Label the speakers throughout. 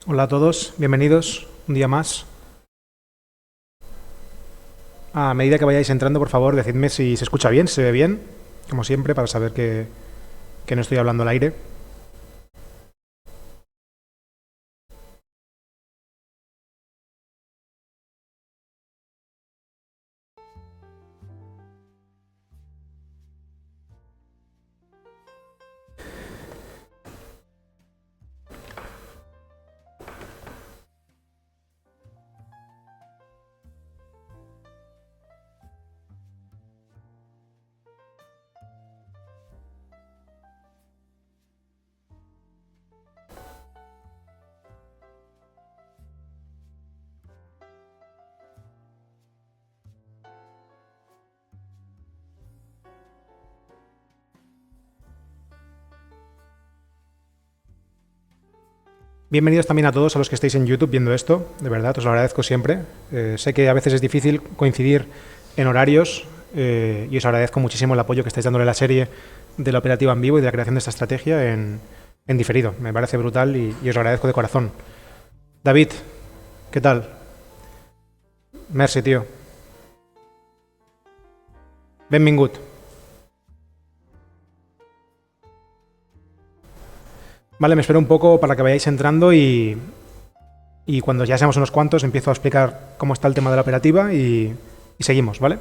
Speaker 1: Hola a todos, bienvenidos un día más. A medida que vayáis entrando, por favor, decidme si se escucha bien, si se ve bien, como siempre, para saber que no estoy hablando al aire. Bienvenidos también a todos a los que estéis en YouTube viendo esto, de verdad, os lo agradezco siempre. Sé que a veces es difícil coincidir en horarios y os agradezco muchísimo el apoyo que estáis dándole a la serie de la operativa en vivo y de la creación de esta estrategia en diferido. Me parece brutal y os lo agradezco de corazón. David, ¿qué tal? Merci, tío. Benvingut. Vale, me espero un poco para que vayáis entrando y cuando ya seamos unos cuantos empiezo a explicar cómo está el tema de la operativa y seguimos, ¿vale?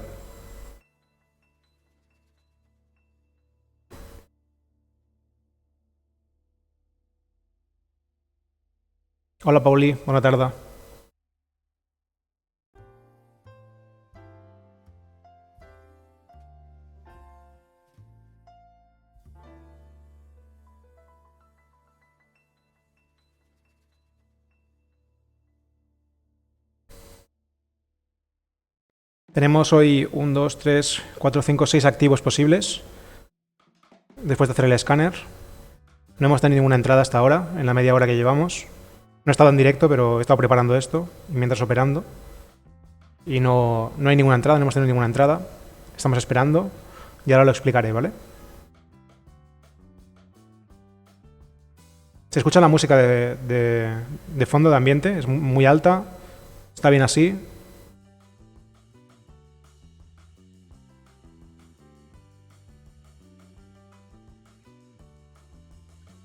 Speaker 1: Hola, Pauli, buena tarde. Tenemos hoy 1, 2, 3, 4, 5, 6 activos posibles después de hacer el escáner. No hemos tenido ninguna entrada hasta ahora, en la media hora que llevamos. No he estado en directo, pero he estado preparando esto mientras operando. Y no hay ninguna entrada, no hemos tenido ninguna entrada. Estamos esperando y ahora lo explicaré, ¿vale? Se escucha la música de fondo de ambiente, es muy alta, está bien así.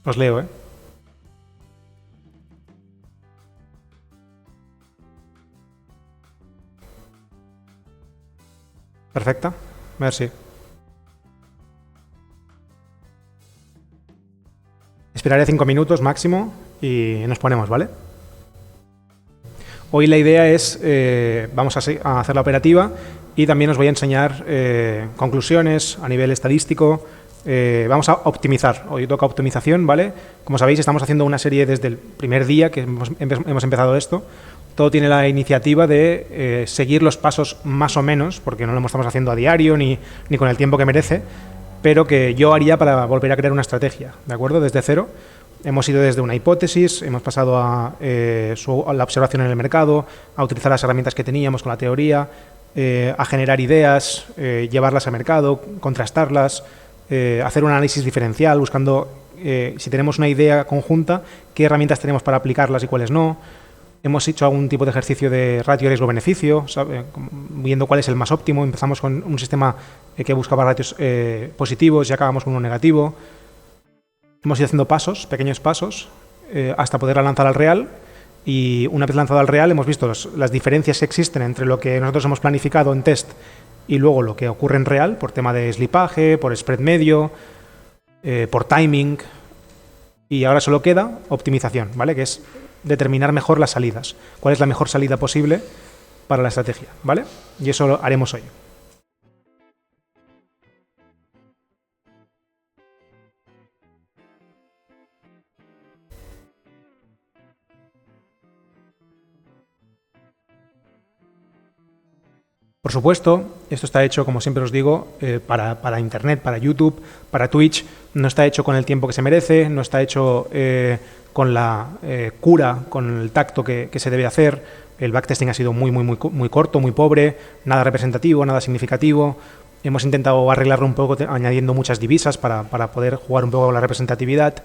Speaker 1: Os leo, ¿eh? Perfecta. Merci. Esperaré 5 minutos máximo y nos ponemos, ¿vale? Hoy la idea es, vamos a hacer la operativa y también os voy a enseñar conclusiones a nivel estadístico. Vamos a optimizar. Hoy toca optimización, ¿vale? Como sabéis, estamos haciendo una serie desde el primer día que hemos empezado esto. Todo tiene la iniciativa de seguir los pasos más o menos, porque no lo estamos haciendo a diario ni con el tiempo que merece, pero que yo haría para volver a crear una estrategia, ¿de acuerdo? Desde cero. Hemos ido desde una hipótesis, hemos pasado a la observación en el mercado, a utilizar las herramientas que teníamos con la teoría, a generar ideas, llevarlas al mercado, contrastarlas, hacer un análisis diferencial buscando si tenemos una idea conjunta, qué herramientas tenemos para aplicarlas y cuáles no. Hemos hecho algún tipo de ejercicio de ratio riesgo-beneficio, viendo cuál es el más óptimo. Empezamos con un sistema que buscaba ratios positivos y acabamos con uno negativo. Hemos ido haciendo pasos, pequeños pasos, hasta poderla lanzar al real. Y una vez lanzado al real hemos visto las diferencias que existen entre lo que nosotros hemos planificado en test y luego lo que ocurre en real, por tema de slipaje, por spread medio, por timing. Y ahora solo queda optimización, ¿vale? Que es determinar mejor las salidas. ¿Cuál es la mejor salida posible para la estrategia? ¿Vale? Y eso lo haremos hoy. Por supuesto, esto está hecho, como siempre os digo, para Internet, para YouTube, para Twitch. No está hecho con el tiempo que se merece, no está hecho con la cura, con el tacto que se debe hacer. El backtesting ha sido muy corto, muy pobre, nada representativo, nada significativo. Hemos intentado arreglarlo un poco añadiendo muchas divisas para poder jugar un poco con la representatividad.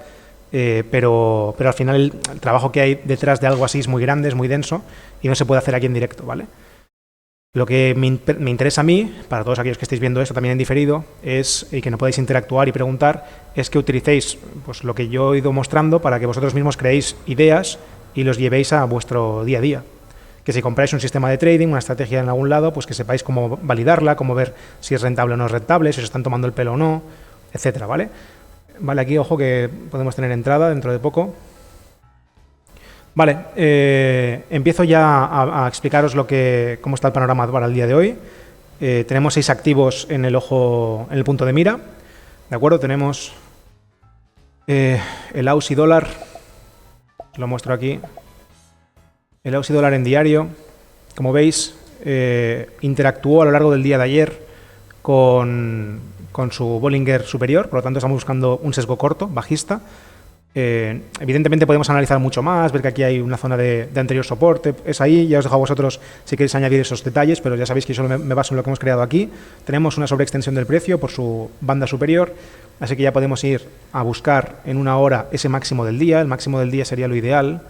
Speaker 1: pero al final el trabajo que hay detrás de algo así es muy grande, es muy denso y no se puede hacer aquí en directo, ¿vale? Lo que me interesa a mí, para todos aquellos que estéis viendo esto también en diferido, es y que no podáis interactuar y preguntar, es que utilicéis pues, lo que yo he ido mostrando para que vosotros mismos creéis ideas y los llevéis a vuestro día a día. Que si compráis un sistema de trading, una estrategia en algún lado, pues que sepáis cómo validarla, cómo ver si es rentable o no es rentable, si os están tomando el pelo o no, etcétera, ¿vale? Vale, aquí ojo que podemos tener entrada dentro de poco. Vale, empiezo ya a explicaros cómo está el panorama para el día de hoy. Tenemos 6 activos en el punto de mira, ¿de acuerdo? Tenemos el Aussie dólar, os lo muestro aquí. El Aussie dólar en diario, como veis, interactuó a lo largo del día de ayer con su Bollinger superior, por lo tanto estamos buscando un sesgo corto, bajista. Evidentemente podemos analizar mucho más, ver que aquí hay una zona de anterior soporte, es ahí, ya os dejo a vosotros si queréis añadir esos detalles, pero ya sabéis que yo solo me baso en lo que hemos creado aquí. Tenemos una sobreextensión del precio por su banda superior, así que ya podemos ir a buscar en una hora ese máximo del día. El máximo del día sería lo ideal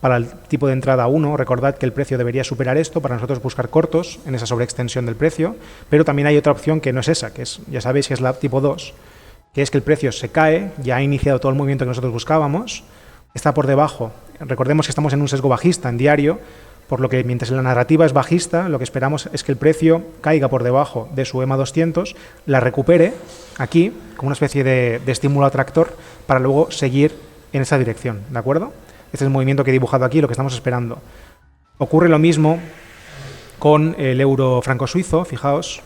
Speaker 1: para el tipo de entrada 1. Recordad que el precio debería superar esto para nosotros buscar cortos en esa sobreextensión del precio, pero también hay otra opción que no es esa, que es, ya sabéis que es la tipo 2, que es que el precio se cae, ya ha iniciado todo el movimiento que nosotros buscábamos, está por debajo. Recordemos que estamos en un sesgo bajista en diario, por lo que mientras la narrativa es bajista, lo que esperamos es que el precio caiga por debajo de su EMA 200, la recupere aquí, como una especie de estímulo atractor, para luego seguir en esa dirección, ¿de acuerdo? Este es el movimiento que he dibujado aquí, lo que estamos esperando. Ocurre lo mismo con el euro franco suizo, fijaos.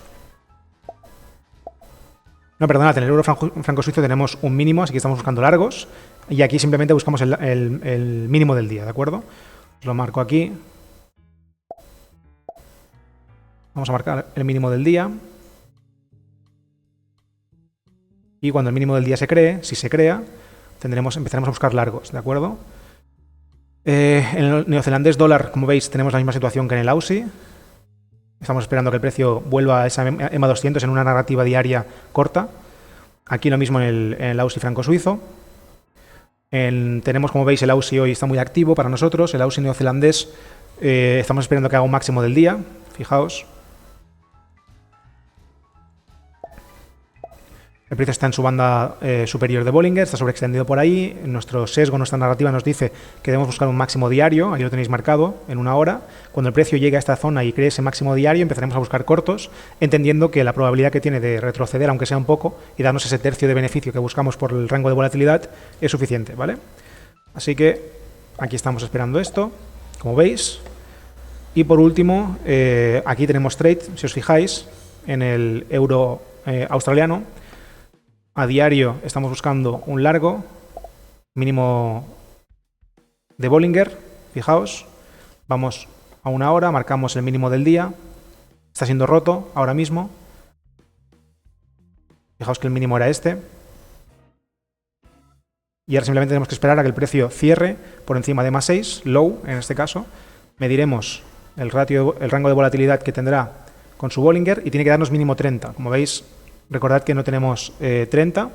Speaker 1: No, perdonad, en el euro franco suizo tenemos un mínimo, así que estamos buscando largos. Y aquí simplemente buscamos el mínimo del día, ¿de acuerdo? Os lo marco aquí. Vamos a marcar el mínimo del día. Y cuando el mínimo del día se cree, si se crea, empezaremos a buscar largos, ¿de acuerdo? En el neozelandés dólar, como veis, tenemos la misma situación que en el Aussie. Estamos esperando que el precio vuelva a esa EMA 200 en una narrativa diaria corta. Aquí lo mismo en el Aussie franco suizo. Tenemos, como veis, el Aussie hoy está muy activo para nosotros. El Aussie neozelandés estamos esperando que haga un máximo del día. Fijaos. El precio está en su banda superior de Bollinger, está sobreextendido por ahí. Nuestro sesgo, nuestra narrativa nos dice que debemos buscar un máximo diario, ahí lo tenéis marcado, en una hora. Cuando el precio llegue a esta zona y cree ese máximo diario, empezaremos a buscar cortos, entendiendo que la probabilidad que tiene de retroceder, aunque sea un poco, y darnos ese tercio de beneficio que buscamos por el rango de volatilidad, es suficiente, ¿vale? Así que aquí estamos esperando esto, como veis. Y por último, aquí tenemos trade, si os fijáis, en el euro australiano. A diario estamos buscando un largo, mínimo de Bollinger, fijaos, vamos a una hora, marcamos el mínimo del día, está siendo roto ahora mismo, fijaos que el mínimo era este, y ahora simplemente tenemos que esperar a que el precio cierre por encima de más 6, low en este caso, mediremos el rango de volatilidad que tendrá con su Bollinger y tiene que darnos mínimo 30, como veis. Recordad que no tenemos 30,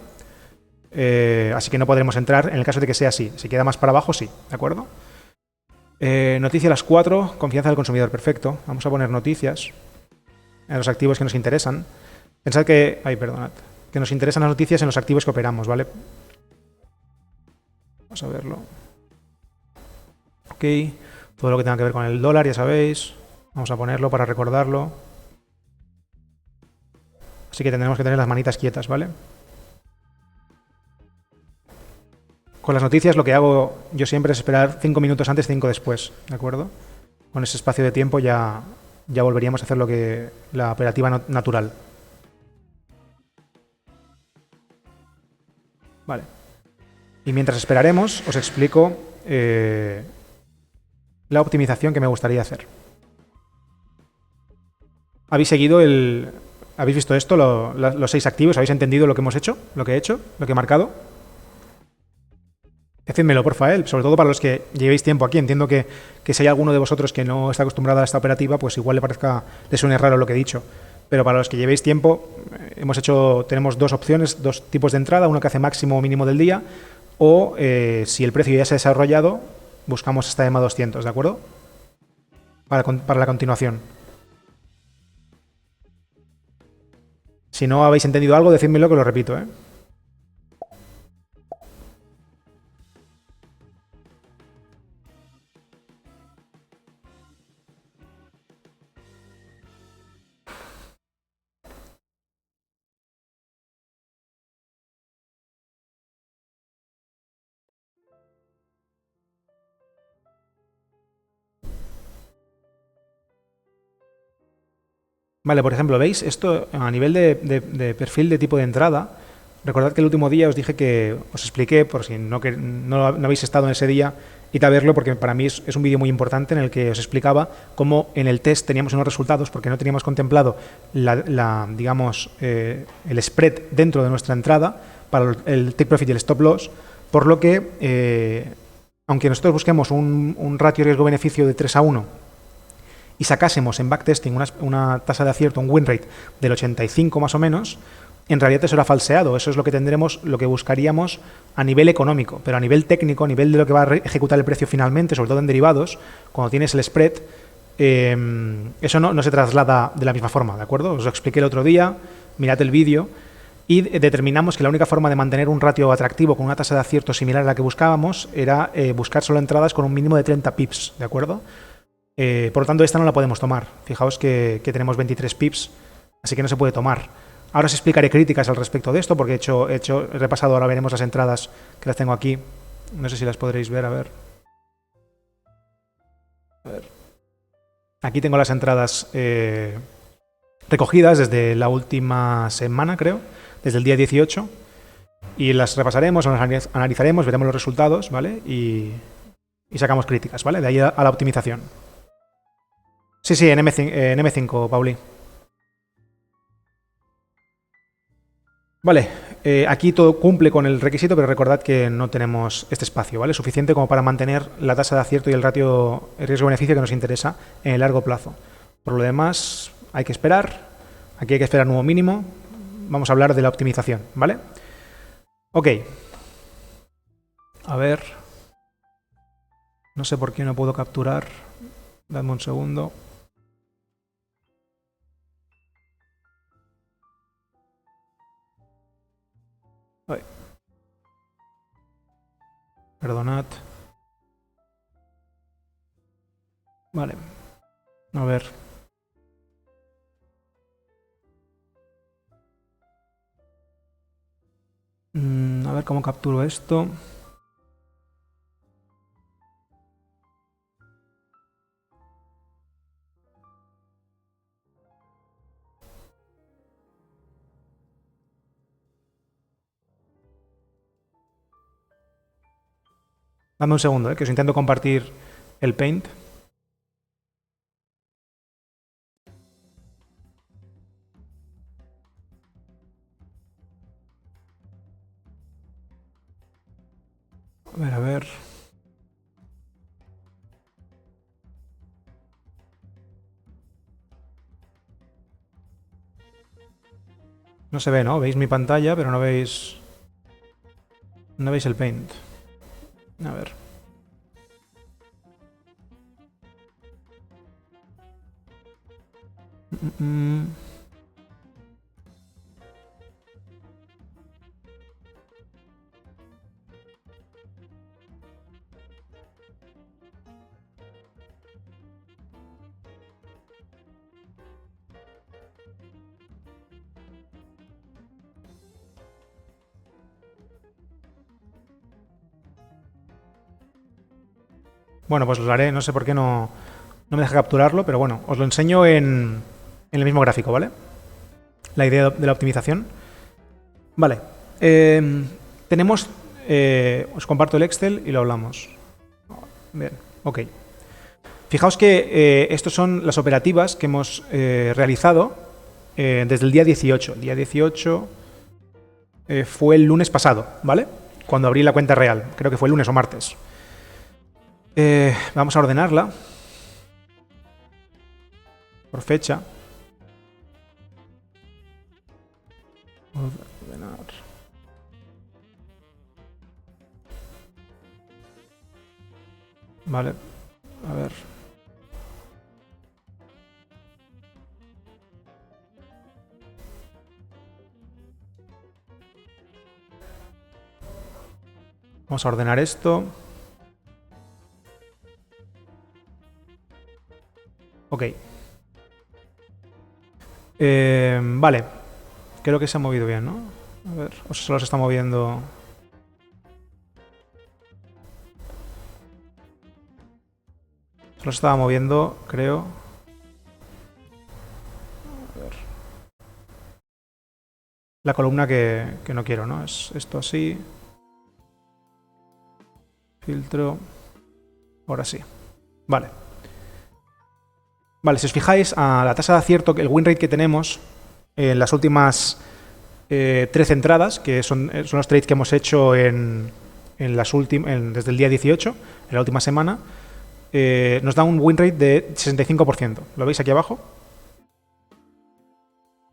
Speaker 1: así que no podremos entrar en el caso de que sea así. Si queda más para abajo, sí, ¿de acuerdo? Noticia a las 4, confianza del consumidor, perfecto. Vamos a poner noticias en los activos que nos interesan. Pensad que, que nos interesan las noticias en los activos que operamos, ¿vale? Vamos a verlo. Ok, todo lo que tenga que ver con el dólar, ya sabéis. Vamos a ponerlo para recordarlo. Así que tendremos que tener las manitas quietas, ¿vale? Con las noticias lo que hago yo siempre es esperar 5 minutos antes, 5 después, ¿de acuerdo? Con ese espacio de tiempo ya volveríamos a hacer la operativa natural. Vale. Y mientras esperaremos, os explico la optimización que me gustaría hacer. ¿Habéis seguido ¿Habéis visto esto, los 6 activos? ¿Habéis entendido lo que hemos hecho? ¿Lo que he hecho? ¿Lo que he marcado? Decídmelo, porfa, sobre todo para los que llevéis tiempo aquí. Entiendo que si hay alguno de vosotros que no está acostumbrado a esta operativa, pues igual le suene raro lo que he dicho. Pero para los que llevéis tiempo, tenemos 2 opciones, 2 tipos de entrada, uno que hace máximo o mínimo del día, o si el precio ya se ha desarrollado, buscamos esta EMA 200, ¿de acuerdo? Para la continuación. Si no habéis entendido algo, decídmelo que lo repito, ¿eh? Vale, por ejemplo, ¿veis? Esto a nivel de perfil de tipo de entrada. Recordad que el último día os dije que os expliqué, por si no habéis estado en ese día, id a verlo porque para mí es un vídeo muy importante en el que os explicaba cómo en el test teníamos unos resultados porque no teníamos contemplado digamos, el spread dentro de nuestra entrada para el take profit y el stop loss, por lo que, aunque nosotros busquemos un ratio riesgo-beneficio de 3:1 y sacásemos en backtesting una tasa de acierto, un win rate del 85 más o menos, en realidad eso era falseado. Eso es lo que tendremos, lo que buscaríamos a nivel económico, pero a nivel técnico, a nivel de lo que va a ejecutar el precio finalmente, sobre todo en derivados, cuando tienes el spread, eso no se traslada de la misma forma, ¿de acuerdo? Os lo expliqué el otro día, mirad el vídeo, y determinamos que la única forma de mantener un ratio atractivo con una tasa de acierto similar a la que buscábamos era buscar solo entradas con un mínimo de 30 pips, ¿de acuerdo? Por lo tanto, esta no la podemos tomar. Fijaos que tenemos 23 pips, así que no se puede tomar. Ahora os explicaré críticas al respecto de esto, porque he repasado, ahora veremos las entradas que las tengo aquí. No sé si las podréis ver, a ver. Aquí tengo las entradas recogidas desde la última semana, creo, desde el día 18. Y las repasaremos, las analizaremos, veremos los resultados, ¿vale? Y sacamos críticas, ¿vale? De ahí a la optimización. Sí, en M5, Pauli. Vale, aquí todo cumple con el requisito, pero recordad que no tenemos este espacio, ¿vale? Suficiente como para mantener la tasa de acierto y el ratio riesgo-beneficio que nos interesa en el largo plazo. Por lo demás, hay que esperar. Aquí hay que esperar nuevo mínimo. Vamos a hablar de la optimización, ¿vale? Ok. A ver. No sé por qué no puedo capturar. Dame un segundo. Ay. Perdonad. Vale. A ver. A ver cómo capturo esto. Dame un segundo, que os intento compartir el Paint. A ver. No se ve, ¿no? Veis mi pantalla, pero no veis... No veis el Paint. A ver. Bueno, pues lo haré, no sé por qué no me deja capturarlo, pero bueno, os lo enseño en el mismo gráfico, ¿vale? La idea de la optimización. Vale. Tenemos... os comparto el Excel y lo hablamos. Bien, ok. Fijaos que estas son las operativas que hemos realizado desde el día 18. El día 18 fue el lunes pasado, ¿vale? Cuando abrí la cuenta real. Creo que fue el lunes o martes. Vamos a ordenarla por fecha. Ordenar. Vale, a ver. Vamos a ordenar esto. Ok. Vale. Creo que se ha movido bien, ¿no? A ver, o solo se está moviendo. Solo se estaba moviendo, creo. A ver. La columna que no quiero, ¿no? Es esto así. Filtro. Ahora sí. Vale. Vale, si os fijáis, a la tasa de acierto, el win rate que tenemos en las últimas 13 entradas, que son los trades que hemos hecho desde el día 18, en la última semana, nos da un win rate de 65%. ¿Lo veis aquí abajo?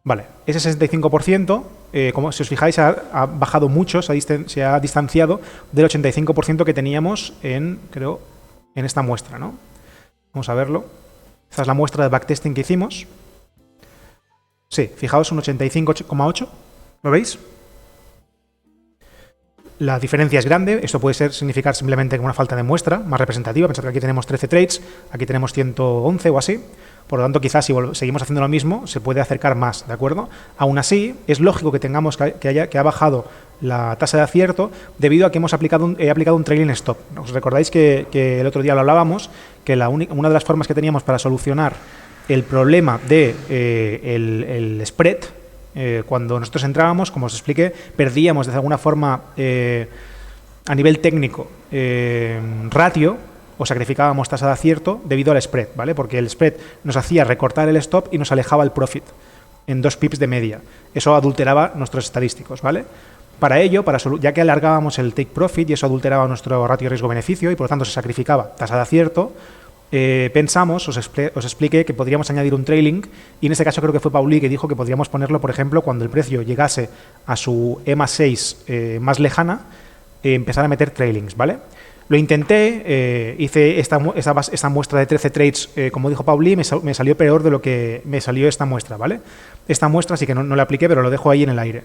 Speaker 1: Vale, ese 65%, como si os fijáis, ha bajado mucho, se ha distanciado del 85% que teníamos creo, en esta muestra, ¿no? Vamos a verlo. Esta es la muestra de backtesting que hicimos. Sí, fijaos, un 85,8. ¿Lo veis? La diferencia es grande. Esto puede significar simplemente una falta de muestra más representativa. Pensad que aquí tenemos 13 trades, aquí tenemos 111 o así. Por lo tanto, quizás si seguimos haciendo lo mismo, se puede acercar más, ¿de acuerdo? Aún así, es lógico que tengamos que ha bajado la tasa de acierto debido a que he aplicado un trailing stop. ¿Os recordáis que el otro día lo hablábamos? Que una de las formas que teníamos para solucionar el problema de el spread, cuando nosotros entrábamos, como os expliqué, perdíamos de alguna forma a nivel técnico ratio, o sacrificábamos tasa de acierto debido al spread, ¿vale? Porque el spread nos hacía recortar el stop y nos alejaba el profit en 2 pips de media. Eso adulteraba nuestros estadísticos, ¿vale? Para ello, ya que alargábamos el take profit y eso adulteraba nuestro ratio riesgo-beneficio y por lo tanto se sacrificaba tasa de acierto, pensamos, os expliqué que podríamos añadir un trailing y en este caso creo que fue Pauli que dijo que podríamos ponerlo, por ejemplo, cuando el precio llegase a su E+6 más lejana, empezar a meter trailings, ¿vale? Lo intenté, hice esta muestra de 13 trades, como dijo Pauli, me salió peor de lo que me salió esta muestra, ¿vale? Esta muestra sí que no la apliqué, pero lo dejo ahí en el aire.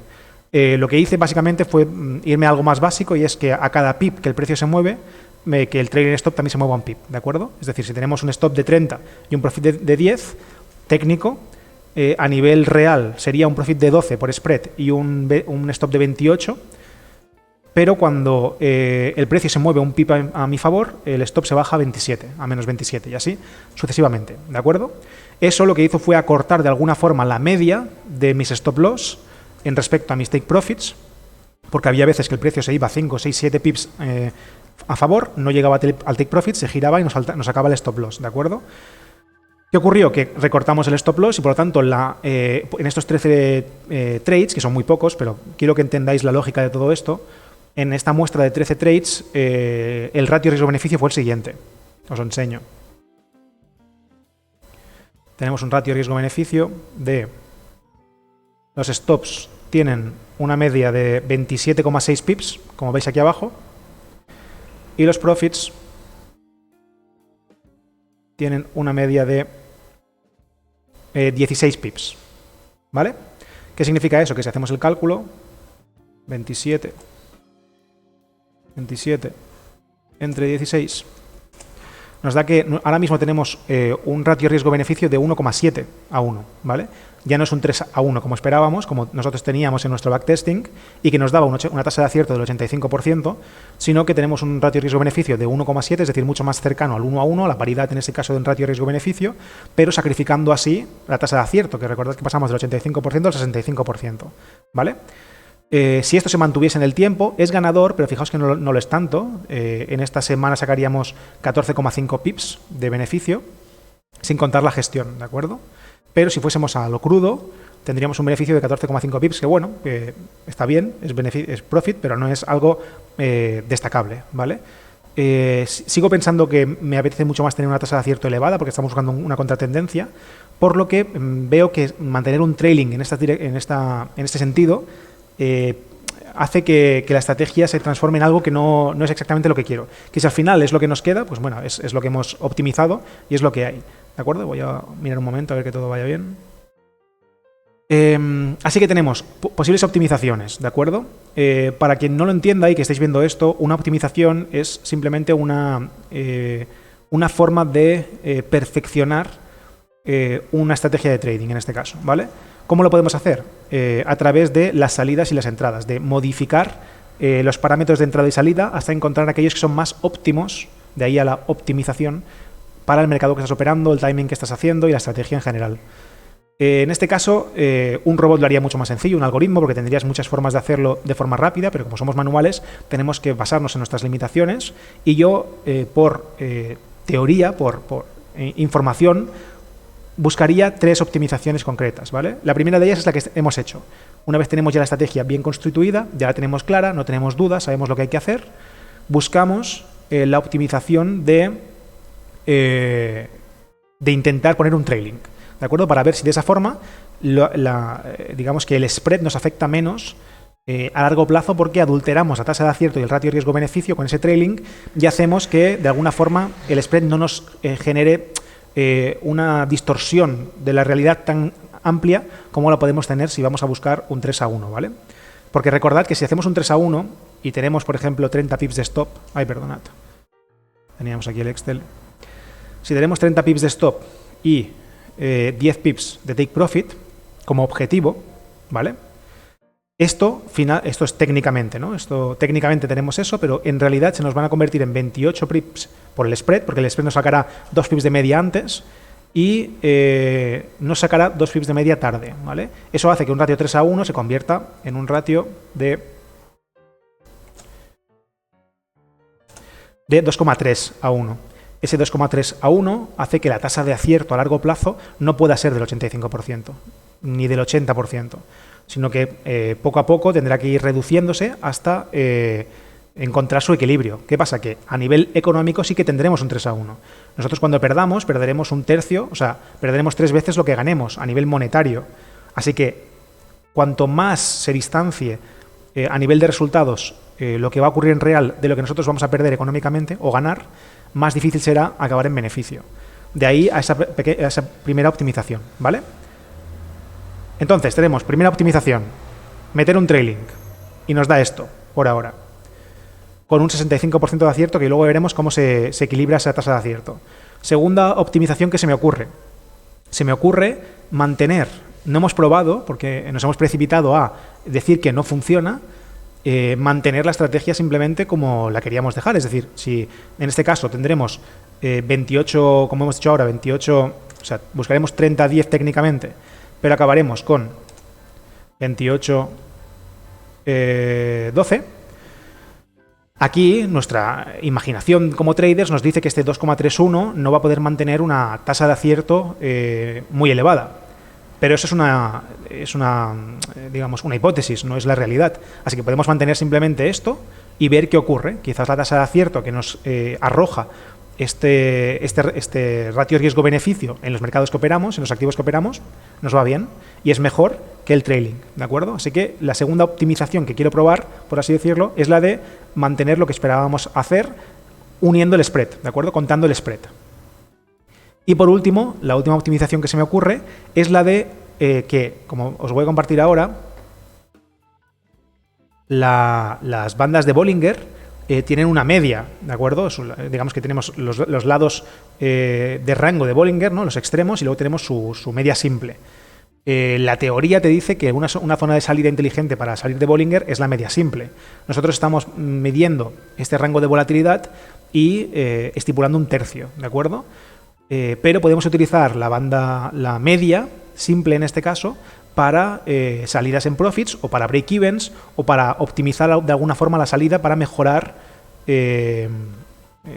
Speaker 1: Lo que hice básicamente fue irme a algo más básico y es que a cada pip que el precio se mueve, que el trailing stop también se mueva un pip, ¿de acuerdo? Es decir, si tenemos un stop de 30 y un profit de 10, técnico, a nivel real sería un profit de 12 por spread y un stop de 28, pero cuando el precio se mueve un pip a mi favor, el stop se baja a 27, a menos 27 y así sucesivamente, ¿de acuerdo? Eso lo que hizo fue acortar de alguna forma la media de mis stop loss en respecto a mis take profits, porque había veces que el precio se iba 5, 6, 7 pips a favor, no llegaba al take profit, se giraba y nos sacaba el stop loss, ¿de acuerdo? ¿Qué ocurrió? Que recortamos el stop loss y por lo tanto en estos 13 trades, que son muy pocos, pero quiero que entendáis la lógica de todo esto, en esta muestra de 13 trades el ratio riesgo-beneficio fue el siguiente. Os lo enseño. Tenemos un ratio riesgo-beneficio de... Los stops tienen una media de 27,6 pips, como veis aquí abajo, y los profits tienen una media de 16 pips, ¿vale? ¿Qué significa eso? Que si hacemos el cálculo, 27 entre 16, nos da que ahora mismo tenemos un ratio riesgo-beneficio de 1,7 a 1, ¿vale? Ya no es un 3 a 1 como esperábamos, como nosotros teníamos en nuestro backtesting, y que nos daba una tasa de acierto del 85%, sino que tenemos un ratio riesgo-beneficio de 1,7, es decir, mucho más cercano al 1 a 1, la paridad en ese caso de un ratio riesgo-beneficio, pero sacrificando así la tasa de acierto, que recordad que pasamos del 85% al 65%, ¿vale? Si esto se mantuviese en el tiempo, es ganador, pero fijaos que no lo es tanto. En esta semana sacaríamos 14,5 pips de beneficio, sin contar la gestión, ¿de acuerdo? Pero si fuésemos a lo crudo, tendríamos un beneficio de 14,5 pips, que bueno, que está bien, es profit, pero no es algo destacable, ¿vale? Sigo pensando que me apetece mucho más tener una tasa de acierto elevada, porque estamos buscando una contratendencia, por lo que veo que mantener un trailing en este sentido hace que la estrategia se transforme en algo que no es exactamente lo que quiero. Que si al final es lo que nos queda, pues bueno, es lo que hemos optimizado y es lo que hay. ¿De acuerdo? Voy a mirar un momento a ver que todo vaya bien. Así que tenemos posibles optimizaciones, ¿de acuerdo? Para quien no lo entienda y que estéis viendo esto, una optimización es simplemente una forma de perfeccionar una estrategia de trading, en este caso, ¿vale? ¿Cómo lo podemos hacer? A través de las salidas y las entradas, de modificar los parámetros de entrada y salida hasta encontrar aquellos que son más óptimos, de ahí a la optimización, para el mercado que estás operando, el timing que estás haciendo y la estrategia en general. En este caso, un robot lo haría mucho más sencillo, un algoritmo, porque tendrías muchas formas de hacerlo de forma rápida, pero como somos manuales, tenemos que basarnos en nuestras limitaciones y yo, por teoría, por información, buscaría 3 optimizaciones concretas, ¿vale? La primera de ellas es la que hemos hecho. Una vez tenemos ya la estrategia bien constituida, ya la tenemos clara, no tenemos dudas, sabemos lo que hay que hacer, buscamos la optimización de intentar poner un trailing, ¿de acuerdo? Para ver si de esa forma, digamos que el spread nos afecta menos a largo plazo, porque adulteramos la tasa de acierto y el ratio riesgo-beneficio con ese trailing y hacemos que, de alguna forma, el spread no nos genere una distorsión de la realidad tan amplia como la podemos tener si vamos a buscar un 3-1, ¿vale? Porque recordad que si hacemos un 3-1 y tenemos, por ejemplo, 30 pips de stop... Ay, perdonad. Teníamos aquí el Excel. Si tenemos 30 pips de stop y 10 pips de take profit como objetivo, ¿vale? Esto es técnicamente, ¿no? Técnicamente tenemos eso, pero en realidad se nos van a convertir en 28 pips por el spread, porque el spread nos sacará 2 pips de media antes y nos sacará 2 pips de media tarde, ¿vale? Eso hace que un ratio 3-1 se convierta en un ratio de 2,3-1. Ese 2,3-1 hace que la tasa de acierto a largo plazo no pueda ser del 85%, ni del 80%, sino que poco a poco tendrá que ir reduciéndose hasta encontrar su equilibrio. ¿Qué pasa? Que a nivel económico sí que tendremos un 3-1. Nosotros cuando perderemos un tercio, o sea, perderemos 3 veces lo que ganemos a nivel monetario. Así que cuanto más se distancie a nivel de resultados lo que va a ocurrir en real de lo que nosotros vamos a perder económicamente o ganar, más difícil será acabar en beneficio. De ahí a esa primera optimización, ¿vale? Entonces, tenemos primera optimización, meter un trailing, y nos da esto, por ahora, con un 65% de acierto, que luego veremos cómo se equilibra esa tasa de acierto. Segunda optimización que se me ocurre mantener, no hemos probado, porque nos hemos precipitado a decir que no funciona, mantener la estrategia simplemente como la queríamos dejar. Es decir, si en este caso tendremos 28, como hemos dicho ahora, 28, o sea, buscaremos 30-10 técnicamente, pero acabaremos con 28-12. Aquí nuestra imaginación como traders nos dice que este 2,31 no va a poder mantener una tasa de acierto muy elevada. Pero eso es digamos, una hipótesis, no es la realidad. Así que podemos mantener simplemente esto y ver qué ocurre. Quizás la tasa de acierto que nos arroja este ratio riesgo-beneficio en los mercados que operamos, en los activos que operamos, nos va bien y es mejor que el trailing, ¿de acuerdo? Así que la segunda optimización que quiero probar, por así decirlo, es la de mantener lo que esperábamos hacer uniendo el spread, ¿de acuerdo? Contando el spread. Y por último, la última optimización que se me ocurre es la de que, como os voy a compartir ahora, las bandas de Bollinger tienen una media, ¿de acuerdo? Digamos que tenemos los lados de rango de Bollinger, ¿no? Los extremos, y luego tenemos su media simple. La teoría te dice que una zona de salida inteligente para salir de Bollinger es la media simple. Nosotros estamos midiendo este rango de volatilidad y estipulando un tercio, ¿de acuerdo? Pero podemos utilizar la media simple en este caso para salidas en profits o para break-evens o para optimizar de alguna forma la salida para mejorar,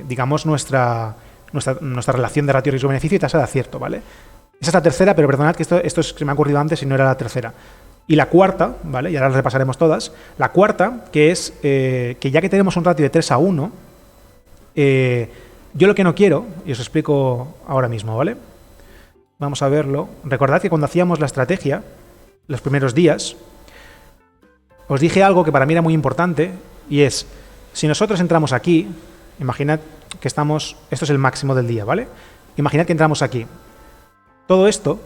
Speaker 1: digamos, nuestra relación de ratio riesgo-beneficio y tasa de acierto, ¿vale? Esa es la tercera, pero perdonad que esto se me ha ocurrido antes y no era la tercera. Y la cuarta, ¿vale? Y ahora las repasaremos todas. La cuarta, que es que ya que tenemos un ratio de 3-1, yo lo que no quiero, y os explico ahora mismo, ¿vale? Vamos a verlo. Recordad que cuando hacíamos la estrategia, los primeros días, os dije algo que para mí era muy importante y es, si nosotros entramos aquí, imaginad que estamos, esto es el máximo del día, ¿vale? Imaginad que entramos aquí. Todo esto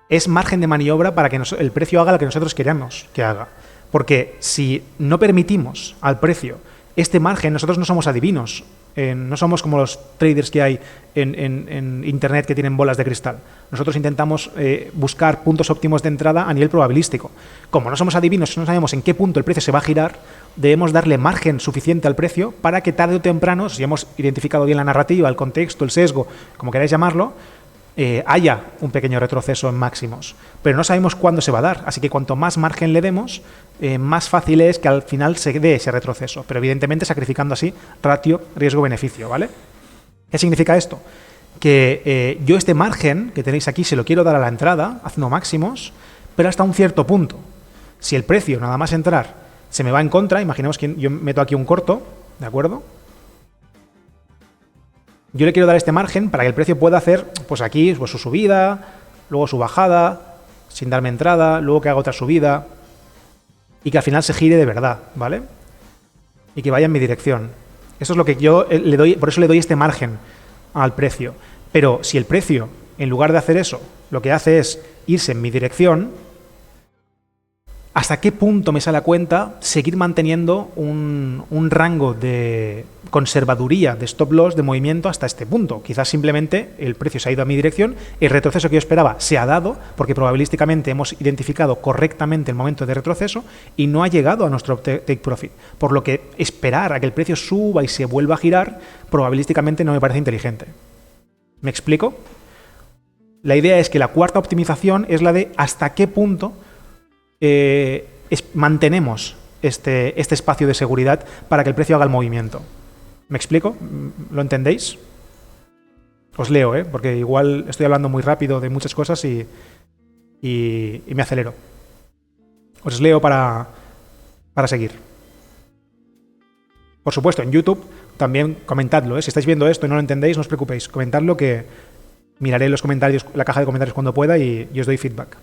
Speaker 1: es margen de maniobra para que el precio haga lo que nosotros queramos que haga. Porque si no permitimos al precio este margen, nosotros no somos adivinos. No somos como los traders que hay en Internet que tienen bolas de cristal. Nosotros intentamos buscar puntos óptimos de entrada a nivel probabilístico. Como no somos adivinos, no sabemos en qué punto el precio se va a girar, debemos darle margen suficiente al precio para que tarde o temprano, si hemos identificado bien la narrativa, el contexto, el sesgo, como queráis llamarlo, haya un pequeño retroceso en máximos. Pero no sabemos cuándo se va a dar, así que cuanto más margen le demos, más fácil es que al final se dé ese retroceso, pero evidentemente sacrificando así ratio riesgo-beneficio, ¿vale? ¿Qué significa esto? Que yo este margen que tenéis aquí se lo quiero dar a la entrada, haciendo máximos, pero hasta un cierto punto. Si el precio, nada más entrar, se me va en contra, imaginemos que yo meto aquí un corto, ¿de acuerdo? Yo le quiero dar este margen para que el precio pueda hacer, pues aquí, pues su subida, luego su bajada, sin darme entrada, luego que haga otra subida y que al final se gire de verdad, ¿vale? Y que vaya en mi dirección. Eso es lo que yo le doy, por eso le doy este margen al precio. Pero si el precio, en lugar de hacer eso, lo que hace es irse en mi dirección, ¿hasta qué punto me sale a cuenta seguir manteniendo un rango de conservaduría de stop loss de movimiento hasta este punto? Quizás simplemente el precio se ha ido a mi dirección, el retroceso que yo esperaba se ha dado porque probabilísticamente hemos identificado correctamente el momento de retroceso y no ha llegado a nuestro take profit. Por lo que esperar a que el precio suba y se vuelva a girar probabilísticamente no me parece inteligente. ¿Me explico? La idea es que la cuarta optimización es la de hasta qué punto mantenemos este espacio de seguridad para que el precio haga el movimiento. ¿Me explico? ¿Lo entendéis? Os leo, porque igual estoy hablando muy rápido de muchas cosas y me acelero. Os leo para seguir. Por supuesto, en YouTube también comentadlo. Si estáis viendo esto y no lo entendéis, no os preocupéis. Comentadlo, que miraré los comentarios, la caja de comentarios cuando pueda y os doy feedback.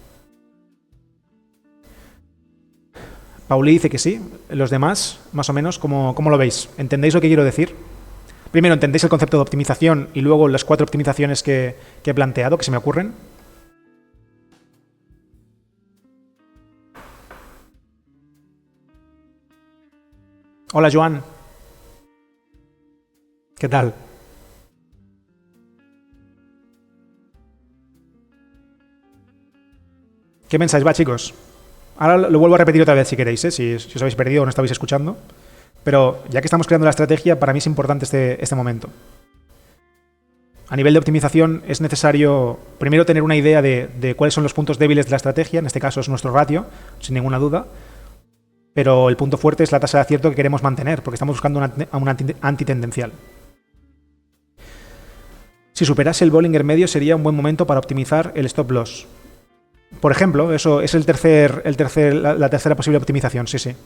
Speaker 1: Pauli dice que sí. Los demás, más o menos, ¿cómo lo veis? ¿Entendéis lo que quiero decir? Primero, ¿entendéis el concepto de optimización y luego las 4 optimizaciones que he planteado, que se me ocurren? Hola, Joan. ¿Qué tal? ¿Qué mensaje va, chicos? Ahora lo vuelvo a repetir otra vez si queréis, si os habéis perdido o no estabais escuchando. Pero ya que estamos creando la estrategia, para mí es importante este momento. A nivel de optimización es necesario primero tener una idea de cuáles son los puntos débiles de la estrategia. En este caso es nuestro ratio, sin ninguna duda. Pero el punto fuerte es la tasa de acierto que queremos mantener, porque estamos buscando una antitendencial. Si superase el Bollinger Medio sería un buen momento para optimizar el stop loss. Por ejemplo, eso es la tercera posible optimización, sí.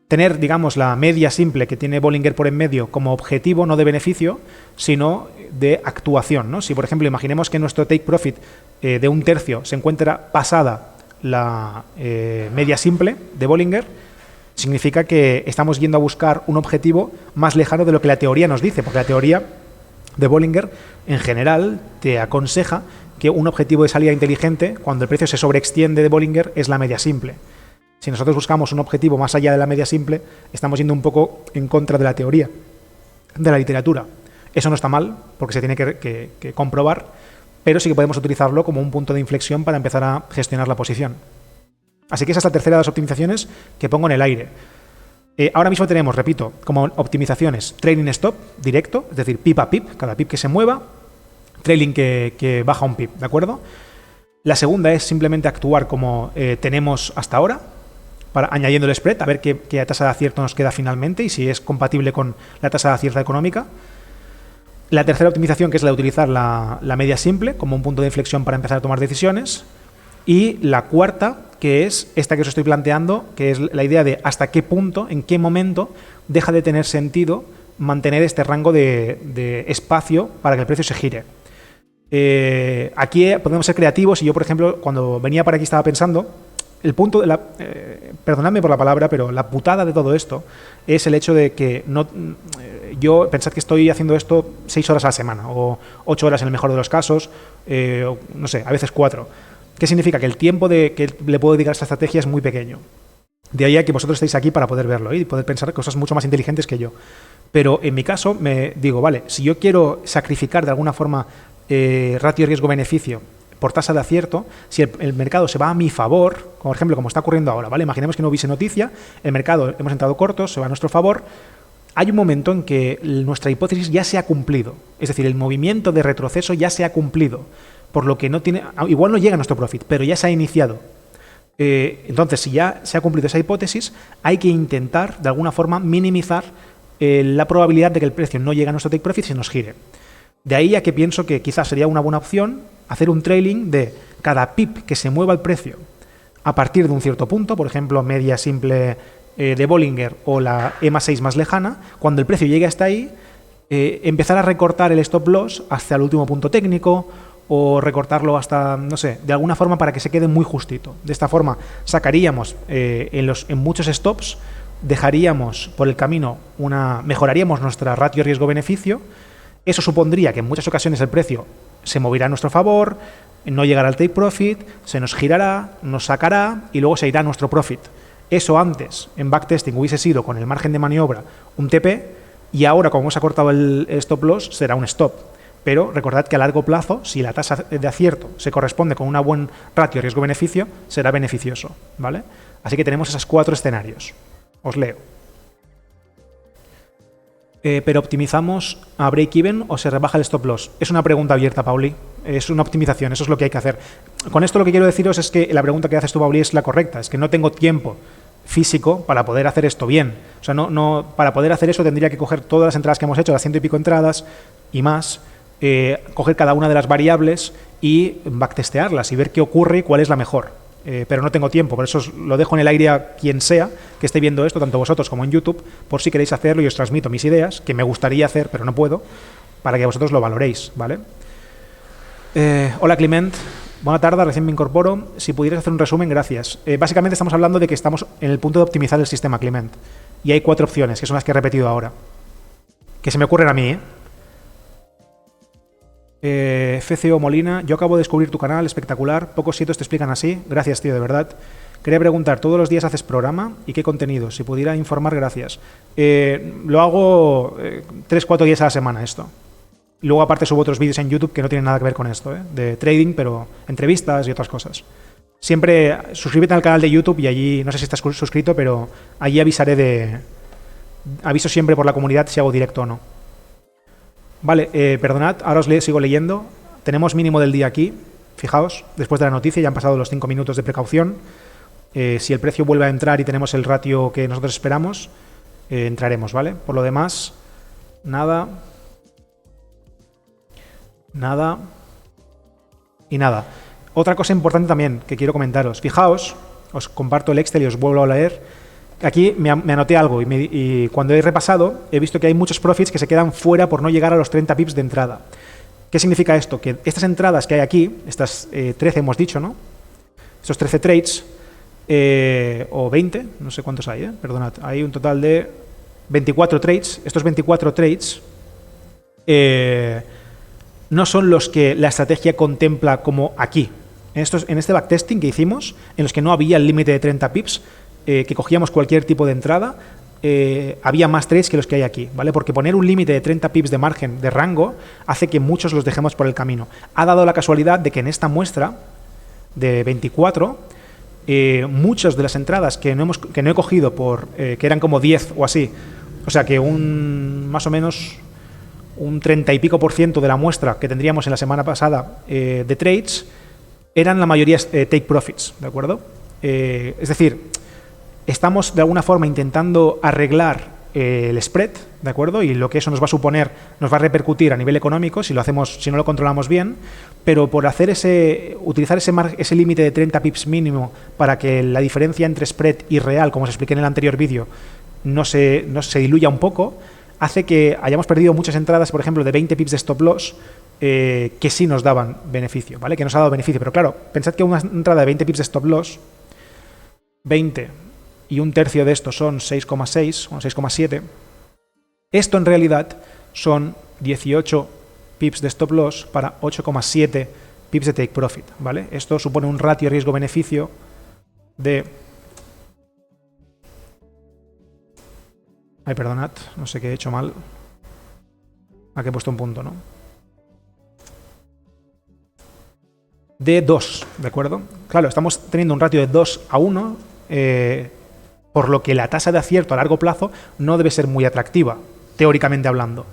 Speaker 1: Tener, digamos, la media simple que tiene Bollinger por en medio como objetivo, no de beneficio, sino de actuación, ¿no? Si, por ejemplo, imaginemos que nuestro take profit de 1/3 se encuentra pasada la media simple de Bollinger, significa que estamos yendo a buscar un objetivo más lejano de lo que la teoría nos dice, porque la teoría de Bollinger, en general, te aconseja que un objetivo de salida inteligente, cuando el precio se sobreextiende de Bollinger, es la media simple. Si nosotros buscamos un objetivo más allá de la media simple, estamos yendo un poco en contra de la teoría, de la literatura. Eso no está mal, porque se tiene que comprobar, pero sí que podemos utilizarlo como un punto de inflexión para empezar a gestionar la posición. Así que esa es la tercera de las optimizaciones que pongo en el aire. Ahora mismo tenemos, repito, como optimizaciones trailing stop directo, es decir, pip a pip, cada pip que se mueva, trailing que baja un pip, ¿de acuerdo? La segunda es simplemente actuar como tenemos hasta ahora, añadiendo el spread, a ver qué tasa de acierto nos queda finalmente y si es compatible con la tasa de acierto económica. La tercera optimización, que es la de utilizar la media simple como un punto de inflexión para empezar a tomar decisiones. Y la cuarta, que es esta que os estoy planteando, que es la idea de hasta qué punto, en qué momento deja de tener sentido mantener este rango de espacio para que el precio se gire. Aquí podemos ser creativos y yo, por ejemplo, cuando venía para aquí estaba pensando, el punto, perdonadme por la palabra, pero la putada de todo esto es el hecho de que yo pensad que estoy haciendo esto 6 horas a la semana o 8 horas en el mejor de los casos, no sé, a veces 4. ¿Qué significa? Que el tiempo que le puedo dedicar a esta estrategia es muy pequeño. De ahí a que vosotros estéis aquí para poder verlo y poder pensar cosas mucho más inteligentes que yo. Pero en mi caso me digo, vale, si yo quiero sacrificar de alguna forma ratio riesgo-beneficio por tasa de acierto, si el mercado se va a mi favor, por ejemplo, como está ocurriendo ahora, ¿vale? Imaginemos que no hubiese noticia, el mercado, hemos entrado cortos, se va a nuestro favor, hay un momento en que nuestra hipótesis ya se ha cumplido, es decir, el movimiento de retroceso ya se ha cumplido, por lo que no tiene, igual no llega a nuestro profit, pero ya se ha iniciado. Entonces, si ya se ha cumplido esa hipótesis, hay que intentar, de alguna forma, minimizar la probabilidad de que el precio no llegue a nuestro take profit y se nos gire. De ahí a que pienso que quizás sería una buena opción hacer un trailing de cada pip que se mueva el precio a partir de un cierto punto, por ejemplo, media simple de Bollinger o la EMA6 más lejana, cuando el precio llegue hasta ahí, empezar a recortar el stop loss hasta el último punto técnico o recortarlo hasta, no sé, de alguna forma para que se quede muy justito. De esta forma sacaríamos en muchos stops, dejaríamos por el camino mejoraríamos nuestra ratio riesgo-beneficio. Eso supondría que en muchas ocasiones el precio se moverá a nuestro favor, no llegará al take profit, se nos girará, nos sacará y luego se irá a nuestro profit. Eso antes, en backtesting, hubiese sido con el margen de maniobra un TP y ahora, como hemos acortado el stop loss, será un stop. Pero recordad que a largo plazo, si la tasa de acierto se corresponde con una buen ratio riesgo-beneficio, será beneficioso, ¿vale? Así que tenemos esos 4 escenarios. Os leo. ¿Pero optimizamos a break-even o se rebaja el stop loss? Es una pregunta abierta, Pauli. Es una optimización, eso es lo que hay que hacer. Con esto lo que quiero deciros es que la pregunta que haces tú, Pauli, es la correcta. Es que no tengo tiempo físico para poder hacer esto bien. O sea, para poder hacer eso tendría que coger todas las entradas que hemos hecho, las 100 y pico entradas y más, coger cada una de las variables y backtestearlas y ver qué ocurre y cuál es la mejor. Pero no tengo tiempo, por eso lo dejo en el aire a quien sea que esté viendo esto, tanto vosotros como en YouTube, por si queréis hacerlo y os transmito mis ideas, que me gustaría hacer, pero no puedo, para que vosotros lo valoréis, ¿vale? Hola, Clement. Buena tarde, recién me incorporo. Si pudieras hacer un resumen, gracias. Básicamente estamos hablando de que estamos en el punto de optimizar el sistema, Clement. Y hay 4 opciones, que son las que he repetido ahora. Que se me ocurren a mí, FCO Molina, yo acabo de descubrir tu canal, espectacular, pocos sitios te explican así, gracias tío, de verdad. Quería preguntar, ¿todos los días haces programa? ¿Y qué contenido? Si pudiera informar, gracias. Lo hago 3-4 días a la semana esto. Luego aparte subo otros vídeos en YouTube que no tienen nada que ver con esto, de trading, pero entrevistas y otras cosas. Siempre suscríbete al canal de YouTube y allí, no sé si estás suscrito, pero allí aviso siempre por la comunidad si hago directo o no. Vale, perdonad, ahora sigo leyendo. Tenemos mínimo del día aquí, fijaos, después de la noticia ya han pasado los 5 minutos de precaución. Si el precio vuelve a entrar y tenemos el ratio que nosotros esperamos, entraremos, ¿vale? Por lo demás, nada y nada. Otra cosa importante también que quiero comentaros, fijaos, os comparto el Excel y os vuelvo a leer. Aquí me anoté algo y cuando he repasado he visto que hay muchos profits que se quedan fuera por no llegar a los 30 pips de entrada. ¿Qué significa esto? Que estas entradas que hay aquí, estas 13 hemos dicho, ¿no? Estos 13 trades, o 20, no sé cuántos hay, perdonad, hay un total de 24 trades. Estos 24 trades no son los que la estrategia contempla como aquí. En este backtesting que hicimos, en los que no había el límite de 30 pips, que cogíamos cualquier tipo de entrada, había más trades que los que hay aquí, ¿vale? Porque poner un límite de 30 pips de margen de rango hace que muchos los dejemos por el camino. Ha dado la casualidad de que en esta muestra de 24, muchas de las entradas que no he cogido que eran como 10 o así, o sea que más o menos un 30 y pico % de la muestra que tendríamos en la semana pasada de trades, eran la mayoría take profits, ¿de acuerdo? Es decir, estamos de alguna forma intentando arreglar el spread, ¿de acuerdo? Y lo que eso nos va a suponer, nos va a repercutir a nivel económico si no lo controlamos bien, pero por utilizar ese límite de 30 pips mínimo para que la diferencia entre spread y real, como os expliqué en el anterior vídeo, no se diluya un poco, hace que hayamos perdido muchas entradas, por ejemplo, de 20 pips de stop loss, que sí nos daban beneficio, ¿vale? Que nos ha dado beneficio. Pero claro, pensad que una entrada de 20 pips de stop loss, 20 y un tercio de esto son 6,6 o 6,7. Esto en realidad son 18 pips de stop loss para 8,7 pips de take profit, ¿vale? Esto supone un ratio riesgo-beneficio de... Ay, perdonad, no sé qué he hecho mal. Aquí he puesto un punto, ¿no? De 2, ¿de acuerdo? Claro, estamos teniendo un ratio de 2 a 1, por lo que la tasa de acierto a largo plazo no debe ser muy atractiva, teóricamente hablando.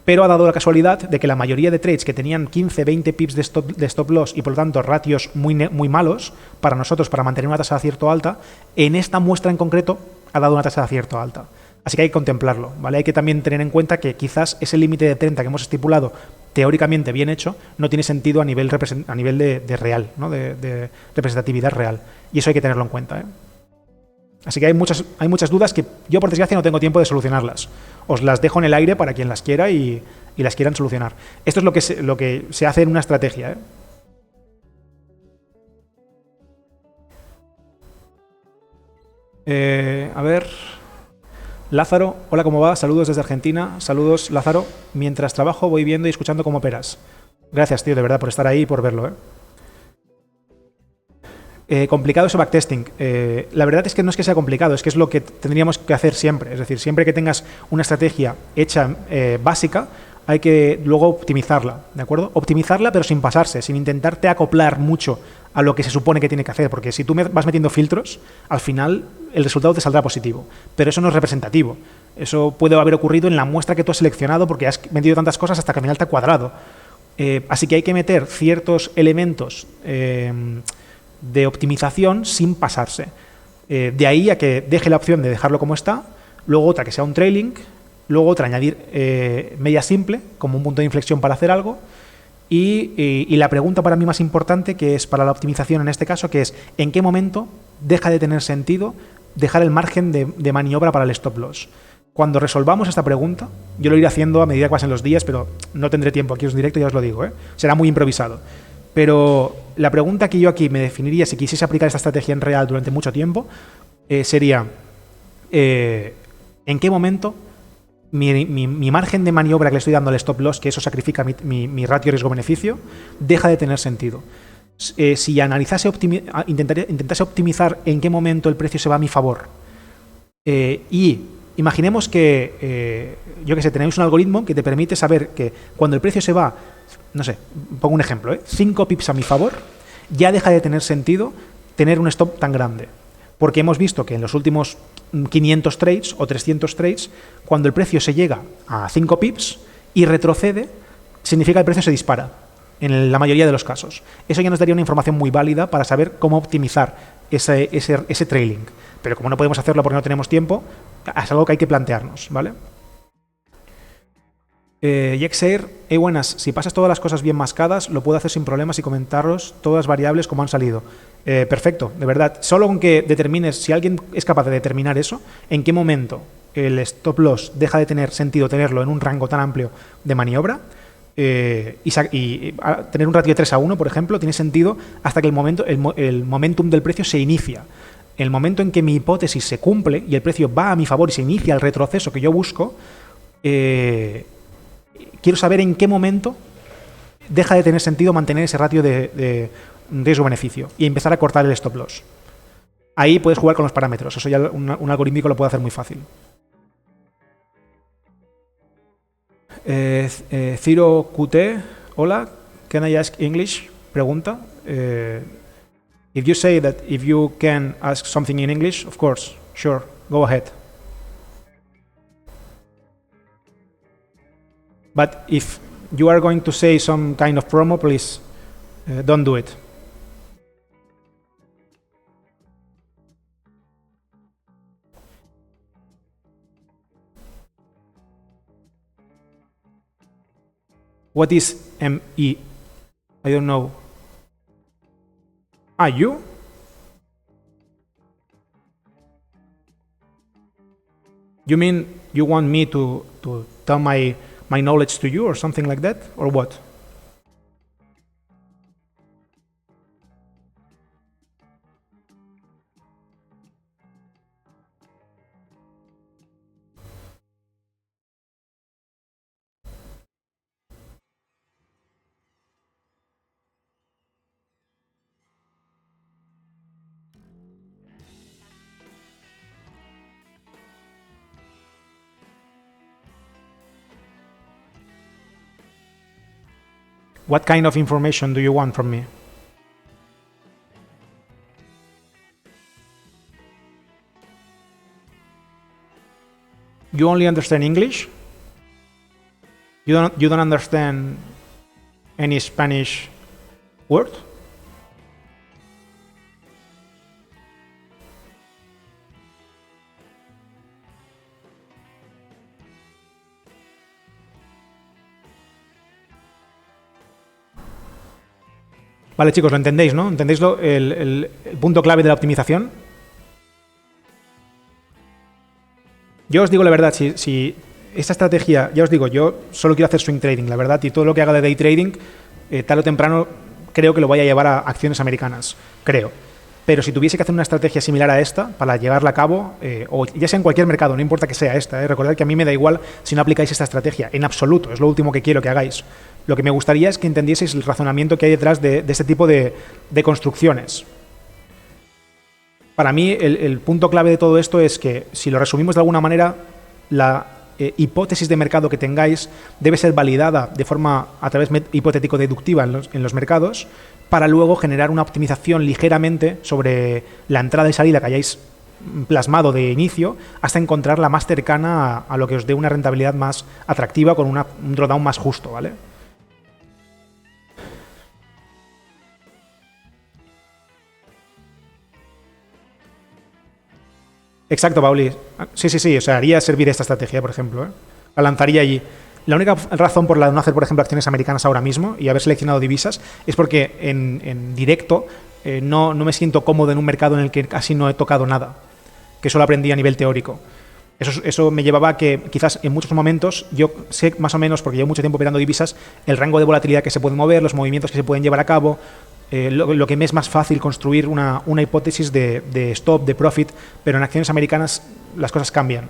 Speaker 1: Pero ha dado la casualidad de que la mayoría de trades que tenían 15, 20 pips de stop loss y por lo tanto ratios muy malos para nosotros para mantener una tasa de acierto alta, en esta muestra en concreto ha dado una tasa de acierto alta. Así que hay que contemplarlo, ¿vale? Hay que también tener en cuenta que quizás ese límite de 30 que hemos estipulado, teóricamente bien hecho, no tiene sentido a nivel de real, ¿no? de representatividad real. Y eso hay que tenerlo en cuenta, ¿eh? Así que hay muchas dudas que yo, por desgracia, no tengo tiempo de solucionarlas. Os las dejo en el aire para quien las quiera y las quieran solucionar. Esto es lo que se hace en una estrategia, ¿eh? A ver... Lázaro, hola, ¿cómo va? Saludos desde Argentina. Saludos, Lázaro. Mientras trabajo voy viendo y escuchando cómo operas. Gracias, tío, de verdad, por estar ahí y por verlo, ¿eh? Complicado ese backtesting. La verdad es que no es que sea complicado, es que es lo que tendríamos que hacer siempre. Es decir, siempre que tengas una estrategia hecha básica, hay que luego optimizarla, ¿de acuerdo? Optimizarla, pero sin pasarse, sin intentarte acoplar mucho a lo que se supone que tiene que hacer, porque si tú vas metiendo filtros, al final el resultado te saldrá positivo, pero eso no es representativo. Eso puede haber ocurrido en la muestra que tú has seleccionado porque has metido tantas cosas hasta que al final te ha cuadrado. Así que hay que meter ciertos elementos de optimización sin pasarse. De ahí a que deje la opción de dejarlo como está, luego otra que sea un trailing, luego otra añadir media simple como un punto de inflexión para hacer algo. Y la pregunta para mí más importante, que es para la optimización en este caso, que es ¿en qué momento deja de tener sentido dejar el margen de maniobra para el stop loss? Cuando resolvamos esta pregunta, yo lo iré haciendo a medida que pasen los días, pero no tendré tiempo, aquí os directo, ya os lo digo, ¿eh? Será muy improvisado. Pero la pregunta que yo aquí me definiría si quisiese aplicar esta estrategia en real durante mucho tiempo sería ¿en qué momento mi margen de maniobra que le estoy dando al stop loss, que eso sacrifica mi ratio riesgo-beneficio, deja de tener sentido? Si intentase optimizar en qué momento el precio se va a mi favor, y imaginemos que, yo qué sé, tenéis un algoritmo que te permite saber que cuando el precio se va, no sé, pongo un ejemplo, 5 pips a mi favor, ya deja de tener sentido tener un stop tan grande. Porque hemos visto que en los últimos 500 trades o 300 trades, cuando el precio se llega a 5 pips y retrocede, significa que el precio se dispara, en la mayoría de los casos. Eso ya nos daría una información muy válida para saber cómo optimizar ese trailing. Pero como no podemos hacerlo porque no tenemos tiempo, es algo que hay que plantearnos, ¿vale? Yexair, buenas, si pasas todas las cosas bien mascadas, lo puedo hacer sin problemas y comentaros todas las variables como han salido. Perfecto, de verdad. Solo con que determines, si alguien es capaz de determinar eso, en qué momento el stop loss deja de tener sentido tenerlo en un rango tan amplio de maniobra, y tener un ratio de 3 a 1, por ejemplo, tiene sentido hasta que el momentum del precio se inicia. El momento en que mi hipótesis se cumple y el precio va a mi favor y se inicia el retroceso que yo busco, quiero saber en qué momento deja de tener sentido mantener ese ratio de riesgo-beneficio y empezar a cortar el stop loss. Ahí puedes jugar con los parámetros. Eso ya un algoritmo lo puede hacer muy fácil. Ciro QT, hola, can I ask English? Pregunta. If you say that if you can ask something in English, of course, sure, go ahead. But if you are going to say some kind of promo, please don't do it. What is ME? I don't know. You? You mean you want me to tell my knowledge to you or something like that? Or what? What kind of information do you want from me? You only understand English? You don't understand any Spanish word? Vale, chicos, lo entendéis, ¿no? ¿Entendéis el punto clave de la optimización? Yo os digo la verdad, si esta estrategia, ya os digo, yo solo quiero hacer swing trading, la verdad, y todo lo que haga de day trading, tarde o temprano, creo que lo voy a llevar a acciones americanas, creo. Pero si tuviese que hacer una estrategia similar a esta, para llevarla a cabo, o ya sea en cualquier mercado, no importa que sea esta, recordad que a mí me da igual si no aplicáis esta estrategia, en absoluto, es lo último que quiero que hagáis. Lo que me gustaría es que entendieseis el razonamiento que hay detrás de este tipo de construcciones. Para mí, el punto clave de todo esto es que, si lo resumimos de alguna manera, la hipótesis de mercado que tengáis debe ser validada de forma a través hipotético-deductiva en los mercados, para luego generar una optimización ligeramente sobre la entrada y salida que hayáis plasmado de inicio, hasta encontrar la más cercana a lo que os dé una rentabilidad más atractiva con un drawdown más justo, ¿vale? Exacto, Pauli. Sí. O sea, haría servir esta estrategia, por ejemplo. La lanzaría allí. La única razón por la de no hacer, por ejemplo, acciones americanas ahora mismo y haber seleccionado divisas es porque en directo no me siento cómodo en un mercado en el que casi no he tocado nada, que solo aprendí a nivel teórico. Eso me llevaba a que quizás en muchos momentos yo sé más o menos, porque llevo mucho tiempo operando divisas, el rango de volatilidad que se pueden mover, los movimientos que se pueden llevar a cabo. Lo que me es más fácil construir una hipótesis de stop, de profit, pero en acciones americanas las cosas cambian.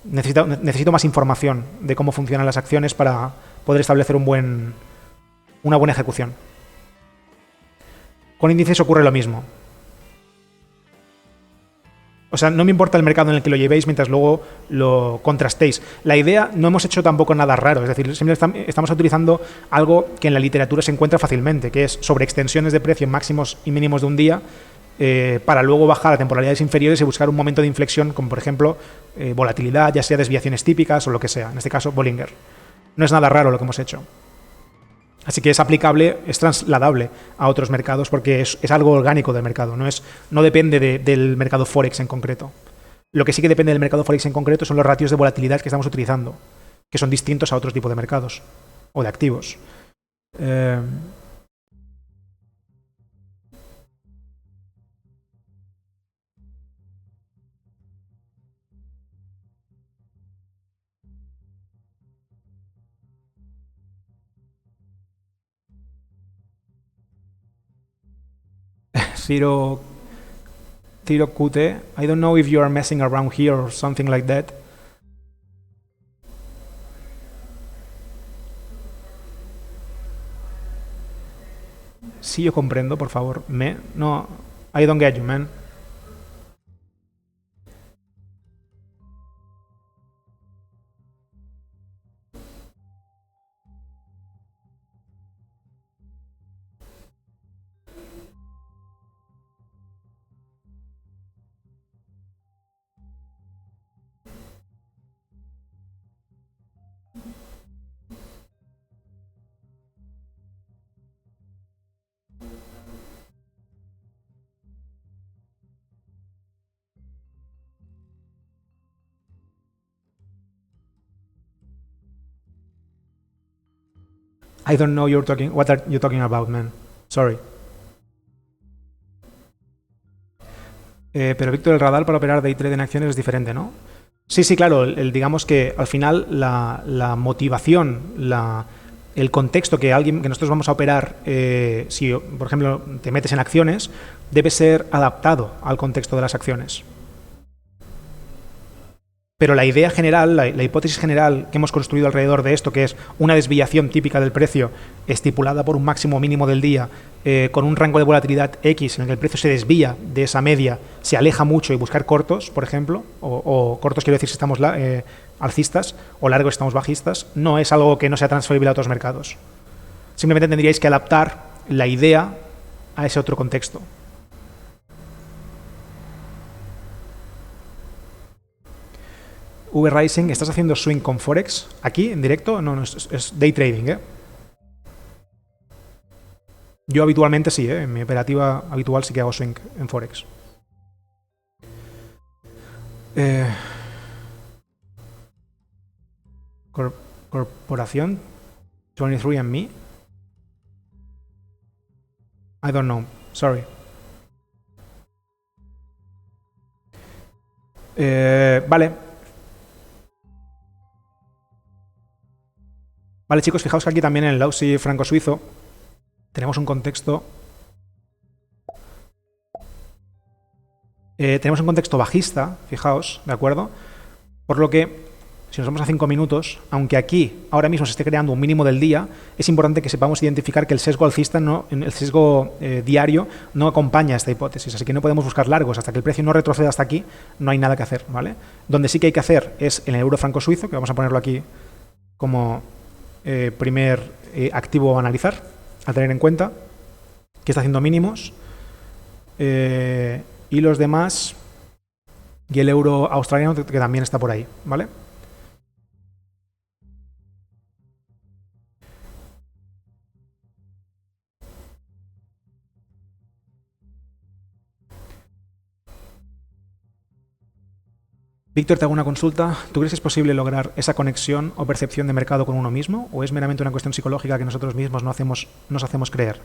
Speaker 1: Necesito más información de cómo funcionan las acciones para poder establecer una buena ejecución. Con índices ocurre lo mismo. O sea, no me importa el mercado en el que lo llevéis mientras luego lo contrastéis. La idea, no hemos hecho tampoco nada raro, es decir, siempre estamos utilizando algo que en la literatura se encuentra fácilmente, que es sobreextensiones de precio en máximos y mínimos de un día, para luego bajar a temporalidades inferiores y buscar un momento de inflexión, como por ejemplo volatilidad, ya sea desviaciones típicas o lo que sea, en este caso Bollinger. No es nada raro lo que hemos hecho. Así que es aplicable, es trasladable a otros mercados porque es algo orgánico del mercado, no depende del mercado Forex en concreto. Lo que sí que depende del mercado Forex en concreto son los ratios de volatilidad que estamos utilizando, que son distintos a otros tipos de mercados o de activos. Ciro QT, I don't know if you are messing around here or something like that. Sí, yo comprendo, por favor. No, I don't get you, man. I don't know what are you talking about, man. Sorry. Pero Víctor, el radar para operar day trade en acciones es diferente, ¿no? Sí, claro. Digamos que al final la motivación, el contexto que nosotros vamos a operar, si por ejemplo te metes en acciones, debe ser adaptado al contexto de las acciones. Pero la idea general, la hipótesis general que hemos construido alrededor de esto, que es una desviación típica del precio estipulada por un máximo mínimo del día, con un rango de volatilidad X en el que el precio se desvía de esa media, se aleja mucho, y buscar cortos, por ejemplo, o cortos quiero decir si estamos alcistas, o largos si estamos bajistas, no es algo que no sea transferible a otros mercados. Simplemente tendríais que adaptar la idea a ese otro contexto. V-Rising, ¿estás haciendo swing con Forex? ¿Aquí, en directo? No, es day trading, ¿eh? Yo habitualmente sí, ¿eh? En mi operativa habitual sí que hago swing en Forex. Corporación 23andMe. I don't know, sorry. Vale. Vale, chicos, fijaos que aquí también en el Aussie franco-suizo tenemos un contexto. Tenemos un contexto bajista, fijaos, ¿de acuerdo? Por lo que, si nos vamos a 5 minutos, aunque aquí ahora mismo se esté creando un mínimo del día, es importante que sepamos identificar que el sesgo alcista, el sesgo diario, no acompaña esta hipótesis. Así que no podemos buscar largos. Hasta que el precio no retroceda hasta aquí, no hay nada que hacer, ¿vale? Donde sí que hay que hacer es en el euro franco suizo, que vamos a ponerlo aquí como primer activo a analizar, a tener en cuenta, que está haciendo mínimos. Y los demás, y el euro australiano, que también está por ahí, ¿vale? Víctor, te hago una consulta. ¿Tú crees que es posible lograr esa conexión o percepción de mercado con uno mismo? ¿O es meramente una cuestión psicológica que nosotros mismos nos hacemos creer?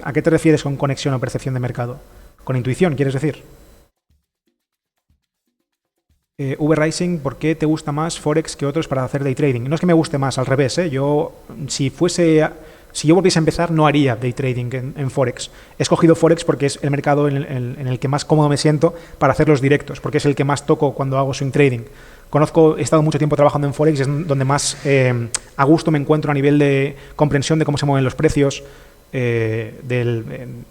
Speaker 1: ¿A qué te refieres con conexión o percepción de mercado? ¿Con intuición, quieres decir? V-Rising, ¿por qué te gusta más Forex que otros para hacer day trading? No es que me guste más, al revés, ¿eh? Si yo volviese a empezar, no haría day trading en Forex. He escogido Forex porque es el mercado en el que más cómodo me siento para hacer los directos, porque es el que más toco cuando hago swing trading. He estado mucho tiempo trabajando en Forex y es donde más a gusto me encuentro a nivel de comprensión de cómo se mueven los precios, en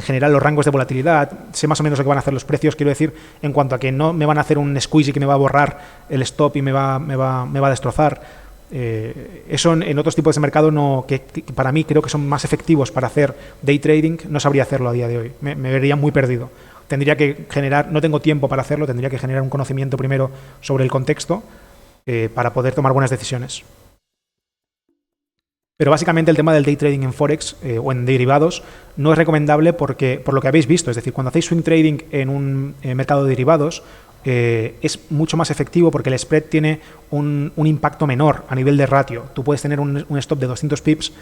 Speaker 1: general los rangos de volatilidad, sé más o menos lo que van a hacer los precios, quiero decir, en cuanto a que no me van a hacer un squeeze que me va a borrar el stop y me va a destrozar. Eso en otros tipos de mercado que para mí creo que son más efectivos para hacer day trading, no sabría hacerlo a día de hoy, me vería muy perdido. Tendría que generar, no tengo tiempo para hacerlo, tendría que generar un conocimiento primero sobre el contexto para poder tomar buenas decisiones. Pero básicamente el tema del day trading en Forex o en derivados no es recomendable por lo que habéis visto. Es decir, cuando hacéis swing trading en un mercado de derivados es mucho más efectivo porque el spread tiene un impacto menor a nivel de ratio. Tú puedes tener un stop de 200 pips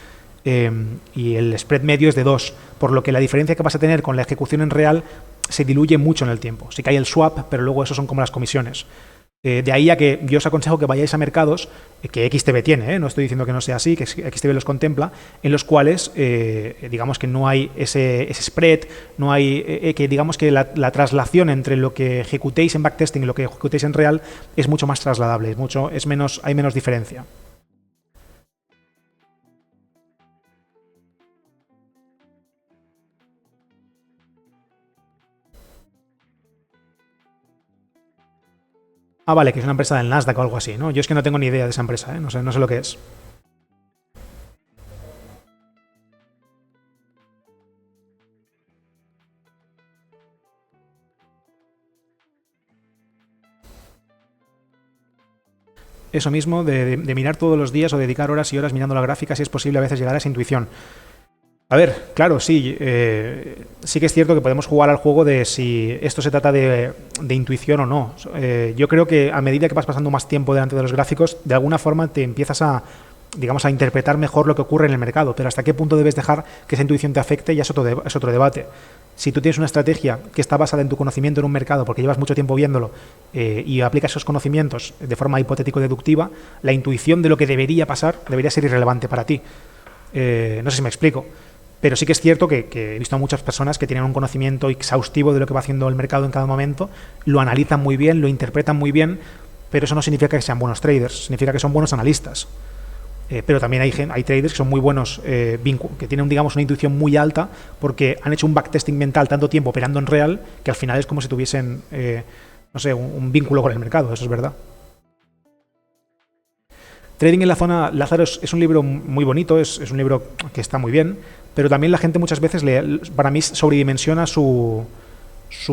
Speaker 1: y el spread medio es de 2, por lo que la diferencia que vas a tener con la ejecución en real se diluye mucho en el tiempo. Sí que hay el swap, pero luego eso son como las comisiones. De ahí a que yo os aconsejo que vayáis a mercados que XTB tiene, no estoy diciendo que no sea así, que XTB los contempla, en los cuales digamos que no hay ese spread, no hay que digamos que la traslación entre lo que ejecutéis en backtesting y lo que ejecutéis en real es mucho más trasladable, hay menos diferencia. Ah, vale, que es una empresa del Nasdaq o algo así, ¿no? Yo es que no tengo ni idea de esa empresa, ¿eh? No sé lo que es. Eso mismo, de mirar todos los días o dedicar horas y horas mirando la gráfica, si es posible a veces llegar a esa intuición. A ver, claro, sí. Sí que es cierto que podemos jugar al juego de si esto se trata de intuición o no. Yo creo que a medida que vas pasando más tiempo delante de los gráficos, de alguna forma te empiezas a interpretar mejor lo que ocurre en el mercado. Pero hasta qué punto debes dejar que esa intuición te afecte ya es otro debate. Si tú tienes una estrategia que está basada en tu conocimiento en un mercado porque llevas mucho tiempo viéndolo y aplicas esos conocimientos de forma hipotético-deductiva, la intuición de lo que debería pasar debería ser irrelevante para ti. No sé si me explico. Pero sí que es cierto que he visto a muchas personas que tienen un conocimiento exhaustivo de lo que va haciendo el mercado en cada momento, lo analizan muy bien, lo interpretan muy bien, pero eso no significa que sean buenos traders, significa que son buenos analistas. Pero también hay traders que son muy buenos, que tienen digamos una intuición muy alta porque han hecho un backtesting mental tanto tiempo operando en real que al final es como si tuviesen no sé, un vínculo con el mercado, eso es verdad. Trading en la zona, Lázaro, es un libro muy bonito, es un libro que está muy bien, pero también la gente muchas veces, para mí, sobredimensiona su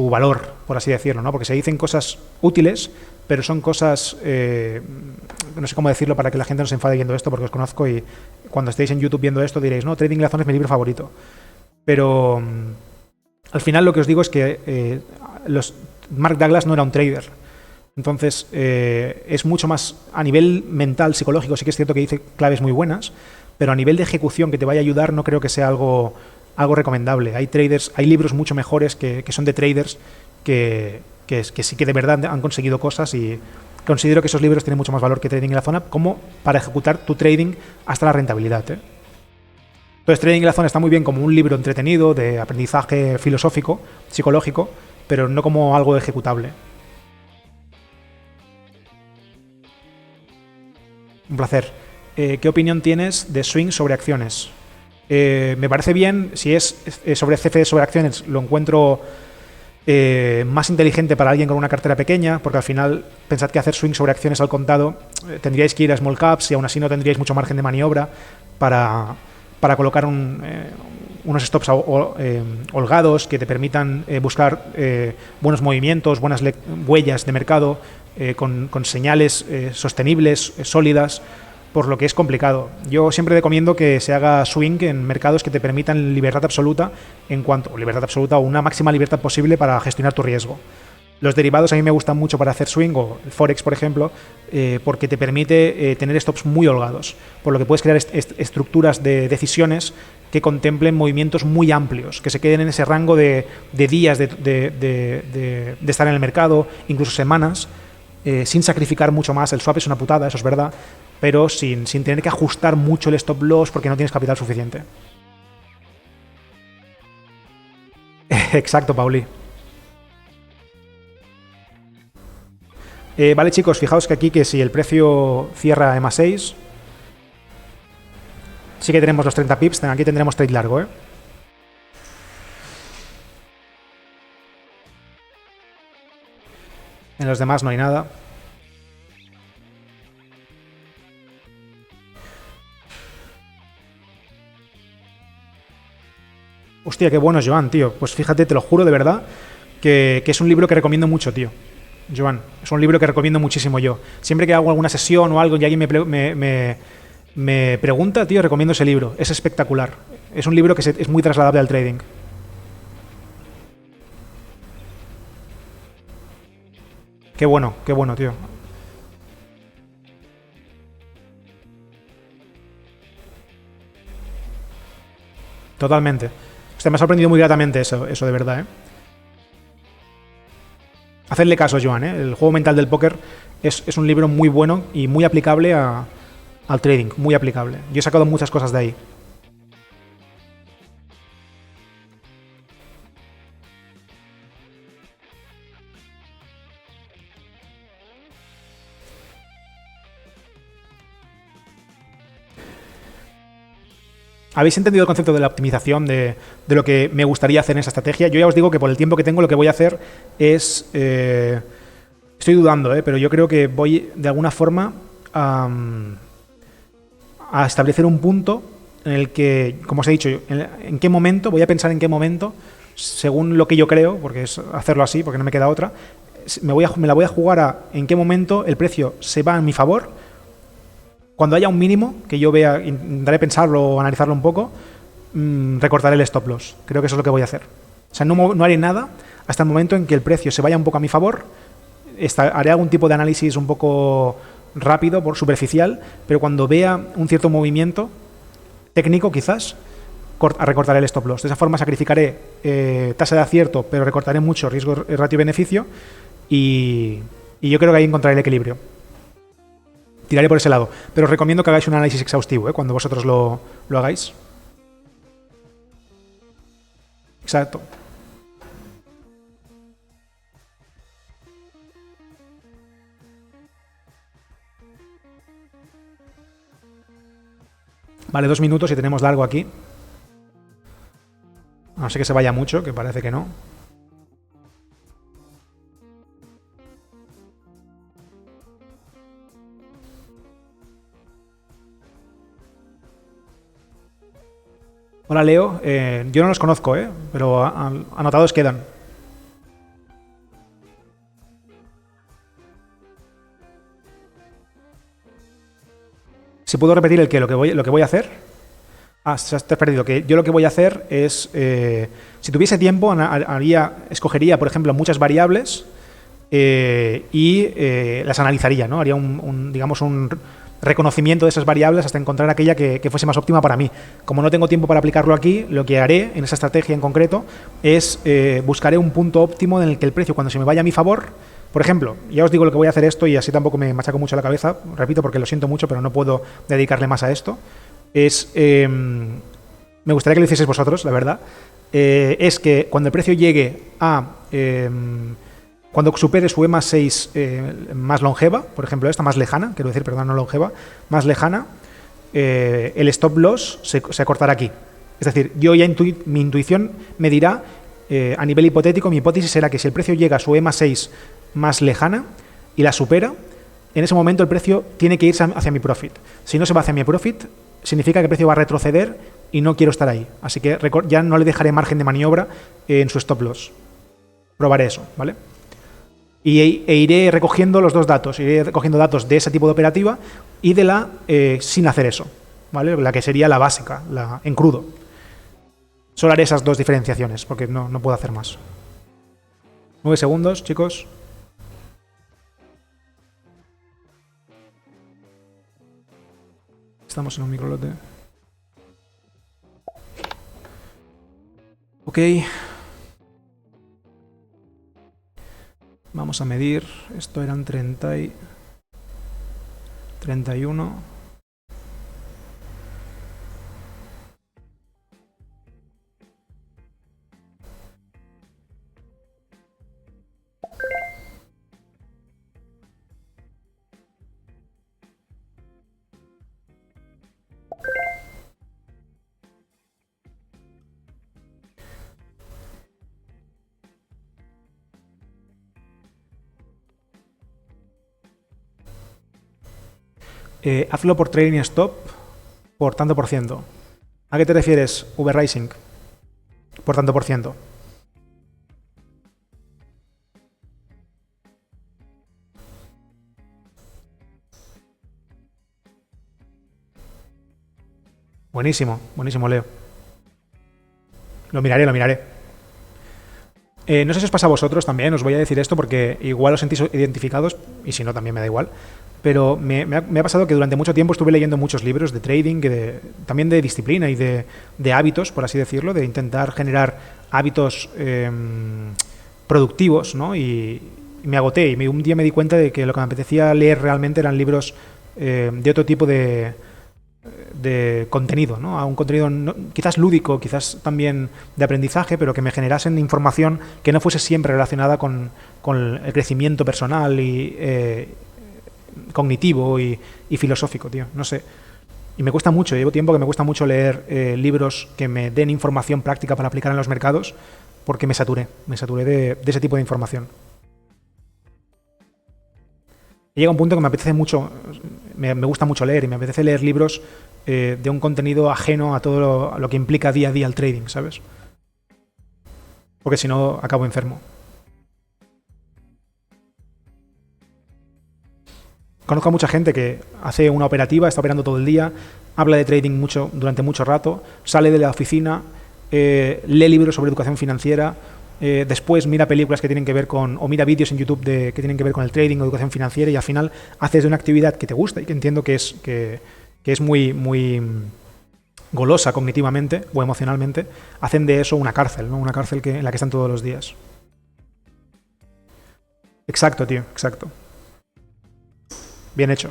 Speaker 1: valor, por así decirlo, ¿no? Porque se dicen cosas útiles, pero son cosas, no sé cómo decirlo para que la gente no se enfade viendo esto, porque os conozco y cuando estéis en YouTube viendo esto diréis, no, Trading en la zona es mi libro favorito. Pero al final lo que os digo es que Mark Douglas no era un trader. Entonces, es mucho más a nivel mental, psicológico, sí que es cierto que dice claves muy buenas, pero a nivel de ejecución que te vaya a ayudar no creo que sea algo recomendable. Hay traders, hay libros mucho mejores que son de traders que sí que de verdad han conseguido cosas, y considero que esos libros tienen mucho más valor que Trading en la zona como para ejecutar tu trading hasta la rentabilidad, ¿eh? Entonces, Trading en la zona está muy bien como un libro entretenido de aprendizaje filosófico, psicológico, pero no como algo ejecutable. Un placer. ¿Qué opinión tienes de swing sobre acciones? Me parece bien. Si es sobre CFD sobre acciones, lo encuentro más inteligente para alguien con una cartera pequeña, porque al final pensad que hacer swing sobre acciones al contado tendríais que ir a small caps y aún así no tendríais mucho margen de maniobra para colocar unos stops holgados que te permitan buscar buenos movimientos, buenas huellas de mercado con señales sostenibles, sólidas, por lo que es complicado. Yo siempre recomiendo que se haga swing en mercados que te permitan libertad absoluta o una máxima libertad posible para gestionar tu riesgo. Los derivados a mí me gustan mucho para hacer swing, o el Forex, por ejemplo, porque te permite tener stops muy holgados, por lo que puedes crear estructuras de decisiones que contemplen movimientos muy amplios, que se queden en ese rango de días de estar en el mercado, incluso semanas, sin sacrificar mucho más. El swap es una putada, eso es verdad, pero sin tener que ajustar mucho el stop loss porque no tienes capital suficiente. Exacto, Pauli. Vale, chicos, fijaos que aquí que si el precio cierra EMA 6, sí que tenemos los 30 pips, aquí tendremos trade largo, ¿eh? En los demás no hay nada. Hostia, qué bueno, Joan, tío. Pues fíjate, te lo juro de verdad, que es un libro que recomiendo mucho, tío. Joan, es un libro que recomiendo muchísimo yo. Siempre que hago alguna sesión o algo y alguien me pregunta, tío, recomiendo ese libro. Es espectacular. Es un libro que es muy trasladable al trading. Qué bueno, tío. Totalmente. Hostia, me ha sorprendido muy gratamente eso de verdad, ¿eh? Hacedle caso, Joan, ¿eh? El juego mental del póker es un libro muy bueno y muy aplicable al trading, muy aplicable. Yo he sacado muchas cosas de ahí. ¿Habéis entendido el concepto de la optimización, de lo que me gustaría hacer en esa estrategia? Yo ya os digo que por el tiempo que tengo lo que voy a hacer es... estoy dudando, pero yo creo que voy de alguna forma a establecer un punto en el que, como os he dicho, en qué momento, voy a pensar en qué momento, según lo que yo creo, porque es hacerlo así, porque no me queda otra, me la voy a jugar a en qué momento el precio se va en mi favor. Cuando haya un mínimo, que yo vea, intentaré pensarlo o analizarlo un poco, recortaré el stop loss. Creo que eso es lo que voy a hacer. O sea, no haré nada hasta el momento en que el precio se vaya un poco a mi favor. Haré algún tipo de análisis un poco rápido, superficial, pero cuando vea un cierto movimiento técnico, quizás, recortaré el stop loss. De esa forma sacrificaré tasa de acierto, pero recortaré mucho riesgo, ratio-beneficio, y yo creo que ahí encontraré el equilibrio. Tiraré por ese lado. Pero os recomiendo que hagáis un análisis exhaustivo, cuando vosotros lo hagáis. Exacto. Vale, 2 minutos y tenemos largo aquí. A no ser que se vaya mucho, que parece que no. Hola, Leo. Yo no los conozco, pero anotados quedan. Si puedo repetir lo que voy a hacer. Ah, te has perdido. Que yo lo que voy a hacer es, si tuviese tiempo, escogería, por ejemplo, muchas variables y las analizaría, ¿no? Haría digamos, un reconocimiento de esas variables hasta encontrar aquella que fuese más óptima para mí. Como no tengo tiempo para aplicarlo aquí, lo que haré en esa estrategia en concreto es buscaré un punto óptimo en el que el precio, cuando se me vaya a mi favor, por ejemplo, ya os digo lo que voy a hacer esto y así tampoco me machaco mucho la cabeza, repito porque lo siento mucho, pero no puedo dedicarle más a esto, me gustaría que lo hicieseis vosotros, la verdad, es que cuando el precio llegue a... cuando supere su EMA 6 más longeva, por ejemplo esta más lejana, quiero decir, perdón, no longeva, más lejana, el stop loss se cortará aquí. Es decir, yo ya mi intuición me dirá, a nivel hipotético, mi hipótesis será que si el precio llega a su EMA 6 más lejana y la supera, en ese momento el precio tiene que irse hacia mi profit. Si no se va hacia mi profit, significa que el precio va a retroceder y no quiero estar ahí. Así que ya no le dejaré margen de maniobra en su stop loss. Probaré eso, ¿vale? E iré recogiendo los dos datos. Iré recogiendo datos de ese tipo de operativa y de la sin hacer eso, ¿vale? La que sería la básica, la en crudo. Solo haré esas dos diferenciaciones porque no puedo hacer más. 9 segundos, chicos. Estamos en un microlote. Ok. Vamos a medir. Esto eran 31. Hazlo por trading stop por tanto por ciento. ¿A qué te refieres, V-Rising? Por tanto por ciento. Buenísimo, buenísimo, Leo. Lo miraré. No sé si os pasa a vosotros también, os voy a decir esto porque igual os sentís identificados y si no también me da igual. Pero me ha pasado que durante mucho tiempo estuve leyendo muchos libros de trading, también de disciplina y de hábitos, por así decirlo, de intentar generar hábitos productivos, ¿no? Y me agoté y un día me di cuenta de que lo que me apetecía leer realmente eran libros de otro tipo de contenido, ¿no? A un contenido quizás lúdico, quizás también de aprendizaje, pero que me generasen información que no fuese siempre relacionada con el crecimiento personal y cognitivo y filosófico, tío. No sé. Y me cuesta mucho, llevo tiempo que me cuesta mucho leer libros que me den información práctica para aplicar en los mercados porque me saturé de ese tipo de información. Llega un punto que me apetece mucho, me gusta mucho leer y me apetece leer libros de un contenido ajeno a todo lo que implica día a día el trading, ¿sabes? Porque si no, acabo enfermo. Conozco a mucha gente que hace una operativa, está operando todo el día, habla de trading durante mucho rato, sale de la oficina, lee libros sobre educación financiera, después mira películas que tienen que ver o mira vídeos en YouTube que tienen que ver con el trading o educación financiera y al final haces de una actividad que te gusta y que entiendo que es muy, muy golosa cognitivamente o emocionalmente, hacen de eso una cárcel, ¿no? Una cárcel en la que están todos los días. Exacto, tío, exacto. Bien hecho.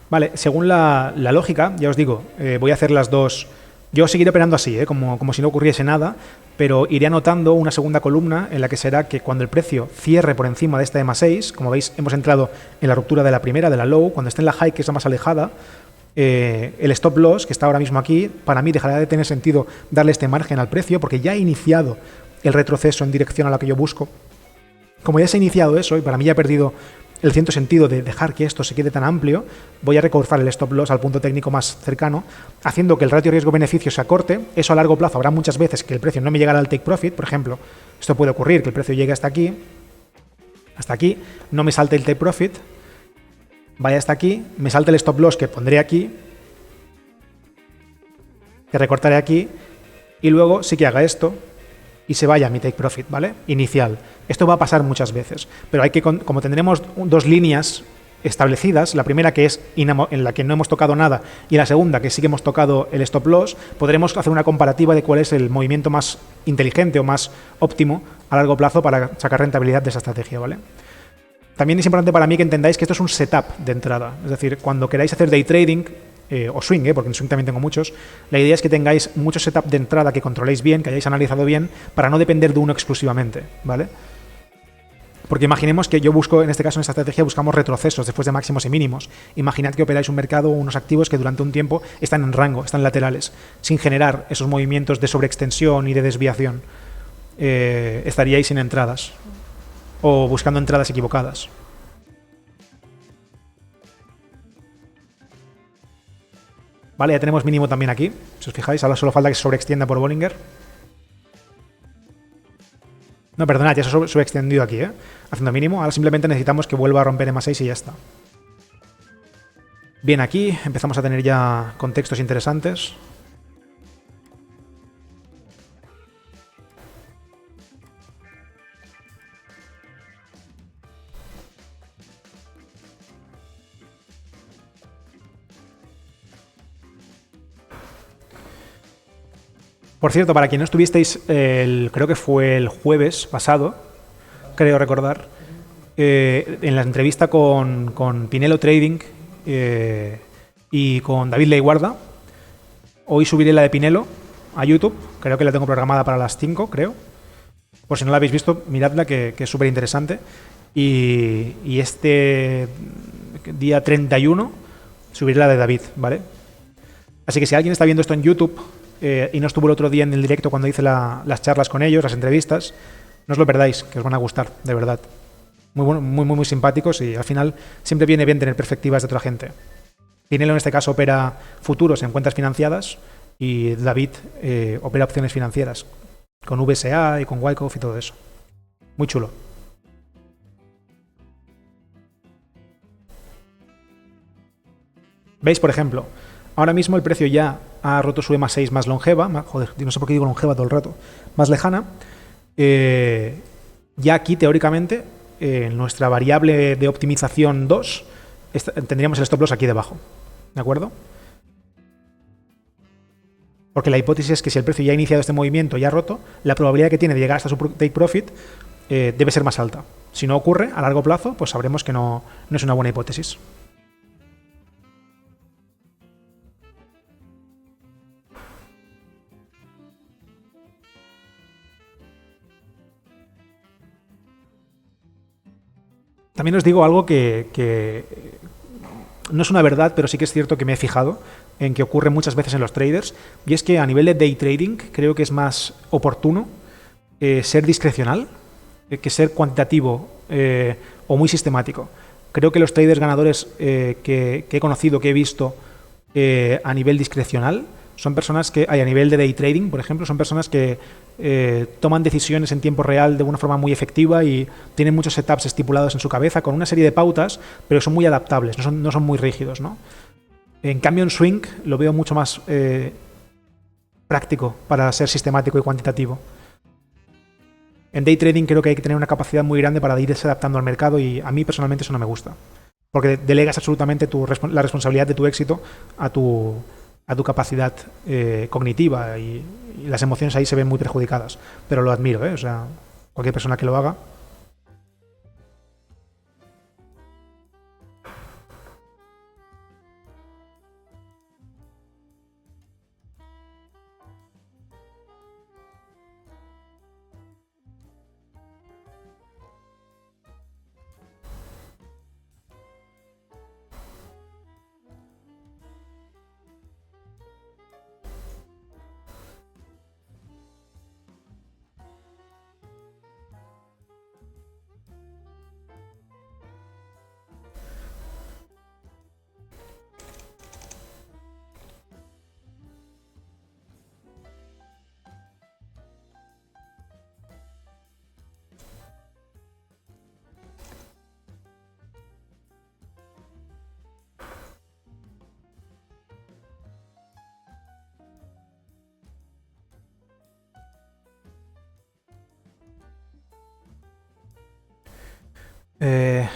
Speaker 1: Vale, según la lógica, ya os digo, voy a hacer las dos Yo seguiré operando así, como si no ocurriese nada, pero iré anotando una segunda columna en la que será que cuando el precio cierre por encima de esta EMA 6, como veis, hemos entrado en la ruptura de la primera, de la low, cuando esté en la high, que es la más alejada, el stop loss, que está ahora mismo aquí, para mí dejará de tener sentido darle este margen al precio, porque ya he iniciado el retroceso en dirección a la que yo busco. Como ya se ha iniciado eso, y para mí ya he perdido el cierto sentido de dejar que esto se quede tan amplio, voy a recortar el stop loss al punto técnico más cercano, haciendo que el ratio riesgo-beneficio se acorte. Eso a largo plazo habrá muchas veces que el precio no me llegará al take profit. Por ejemplo, esto puede ocurrir, que el precio llegue hasta aquí, no me salte el take profit, vaya hasta aquí, me salte el stop loss que pondré aquí, que recortaré aquí, y luego sí que haga esto y se vaya a mi take profit, ¿vale? Inicial. Esto va a pasar muchas veces, pero hay que, como tendremos dos líneas establecidas, la primera que es en la que no hemos tocado nada y la segunda que sí que hemos tocado el stop loss, podremos hacer una comparativa de cuál es el movimiento más inteligente o más óptimo a largo plazo para sacar rentabilidad de esa estrategia, ¿vale? También es importante para mí que entendáis que esto es un setup de entrada, es decir, cuando queráis hacer day trading o swing, porque en swing también tengo muchos, la idea es que tengáis mucho setup de entrada que controléis bien, que hayáis analizado bien, para no depender de uno exclusivamente, ¿vale? Porque imaginemos que yo busco, en este caso en esta estrategia, buscamos retrocesos después de máximos y mínimos. Imaginad que operáis un mercado o unos activos que durante un tiempo están en rango, están laterales, sin generar esos movimientos de sobreextensión y de desviación. Estaríais sin entradas o buscando entradas equivocadas. Vale, ya tenemos mínimo también aquí. Si os fijáis, ahora solo falta que se sobreextienda por Bollinger. No, perdonad, ya se ha sobreextendido aquí, haciendo mínimo. Ahora simplemente necesitamos que vuelva a romper EMA 6 y ya está. Bien, aquí empezamos a tener ya contextos interesantes. Por cierto, para quien no estuvisteis, creo que fue el jueves pasado, creo recordar, en la entrevista con Pinelo Trading y con David Leiguarda, hoy subiré la de Pinelo a YouTube, creo que la tengo programada para las 5, creo. Por si no la habéis visto, miradla, que es súper interesante. Y este día 31 subiré la de David, ¿vale? Así que si alguien está viendo esto en YouTube y no estuvo el otro día en el directo cuando hice las charlas con ellos, las entrevistas, no os lo perdáis, que os van a gustar, de verdad. Muy, bueno, muy simpáticos y al final siempre viene bien tener perspectivas de otra gente. Pinelo en este caso opera futuros en cuentas financiadas y David opera opciones financieras con VSA y con Wyckoff y todo eso. Muy chulo. ¿Veis, por ejemplo? Ahora mismo el precio ya ha roto su EMA 6 más longeva, joder, no sé por qué digo longeva todo el rato, más lejana. Ya aquí, teóricamente, en nuestra variable de optimización 2, tendríamos el stop loss aquí debajo. ¿De acuerdo? Porque la hipótesis es que si el precio ya ha iniciado este movimiento y ha roto, la probabilidad que tiene de llegar hasta su take profit debe ser más alta. Si no ocurre a largo plazo, pues sabremos que no es una buena hipótesis. También os digo algo que no es una verdad, pero sí que es cierto que me he fijado en que ocurre muchas veces en los traders, y es que a nivel de day trading creo que es más oportuno ser discrecional que ser cuantitativo o muy sistemático. Creo que los traders ganadores que he conocido, que he visto a nivel discrecional, son personas que, a nivel de day trading, por ejemplo, son personas que toman decisiones en tiempo real de una forma muy efectiva y tienen muchos setups estipulados en su cabeza con una serie de pautas, pero son muy adaptables, no son muy rígidos, ¿no? En cambio, en swing lo veo mucho más práctico para ser sistemático y cuantitativo. En day trading creo que hay que tener una capacidad muy grande para irse adaptando al mercado y a mí personalmente eso no me gusta. Porque delegas absolutamente la responsabilidad de tu éxito a tu capacidad cognitiva y las emociones ahí se ven muy perjudicadas. Pero lo admiro, o sea, cualquier persona que lo haga.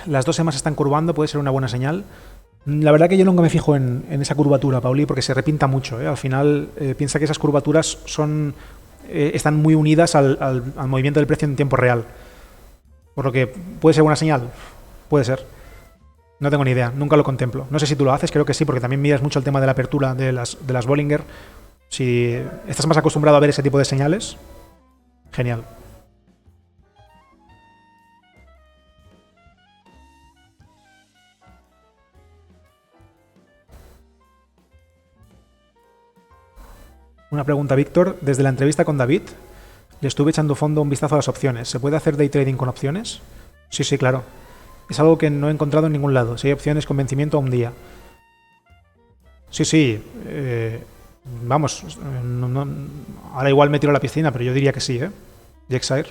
Speaker 1: Las dos EMAs están curvando, puede ser una buena señal. La verdad que yo nunca me fijo en esa curvatura, Pauli, porque se repinta mucho. Al final, piensa que esas curvaturas están muy unidas al movimiento del precio en tiempo real. Por lo que puede ser buena señal. Puede ser. No tengo ni idea, nunca lo contemplo. No sé si tú lo haces, creo que sí, porque también miras mucho el tema de la apertura de las Bollinger. Si estás más acostumbrado a ver ese tipo de señales, genial. Una pregunta, Víctor. Desde la entrevista con David, le estuve echando fondo un vistazo a las opciones. ¿Se puede hacer day trading con opciones? Sí, sí, claro. Es algo que no he encontrado en ningún lado. Si hay opciones con vencimiento a un día. Sí, sí. Vamos, ahora igual me tiro a la piscina, pero yo diría que sí, ¿eh? Jacksire.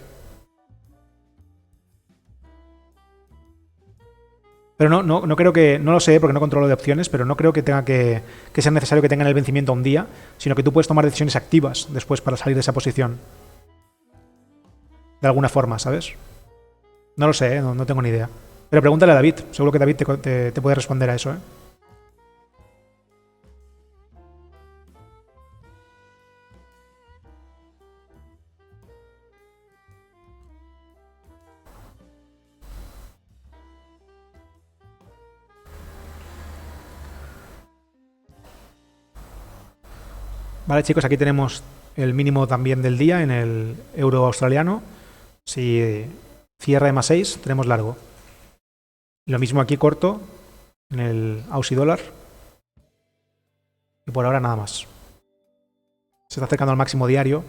Speaker 1: Pero no creo que, no lo sé porque no controlo de opciones, pero no creo que tenga que sea necesario que tengan el vencimiento a un día, sino que tú puedes tomar decisiones activas después para salir de esa posición. De alguna forma, ¿sabes? No lo sé, no tengo ni idea. Pero pregúntale a David, seguro que David te puede responder a eso, ¿eh? Vale, chicos, aquí tenemos el mínimo también del día en el euro australiano. Si cierra de +6, tenemos largo. Lo mismo aquí corto en el Aussie dólar. Y por ahora nada más. Se está acercando al máximo diario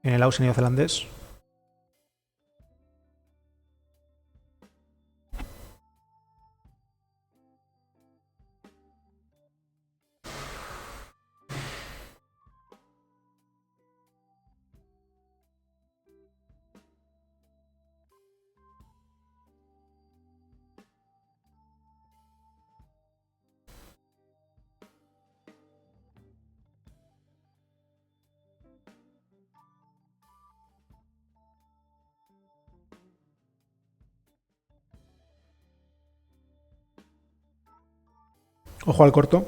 Speaker 1: en el Aussie neozelandés. Ojo al corto.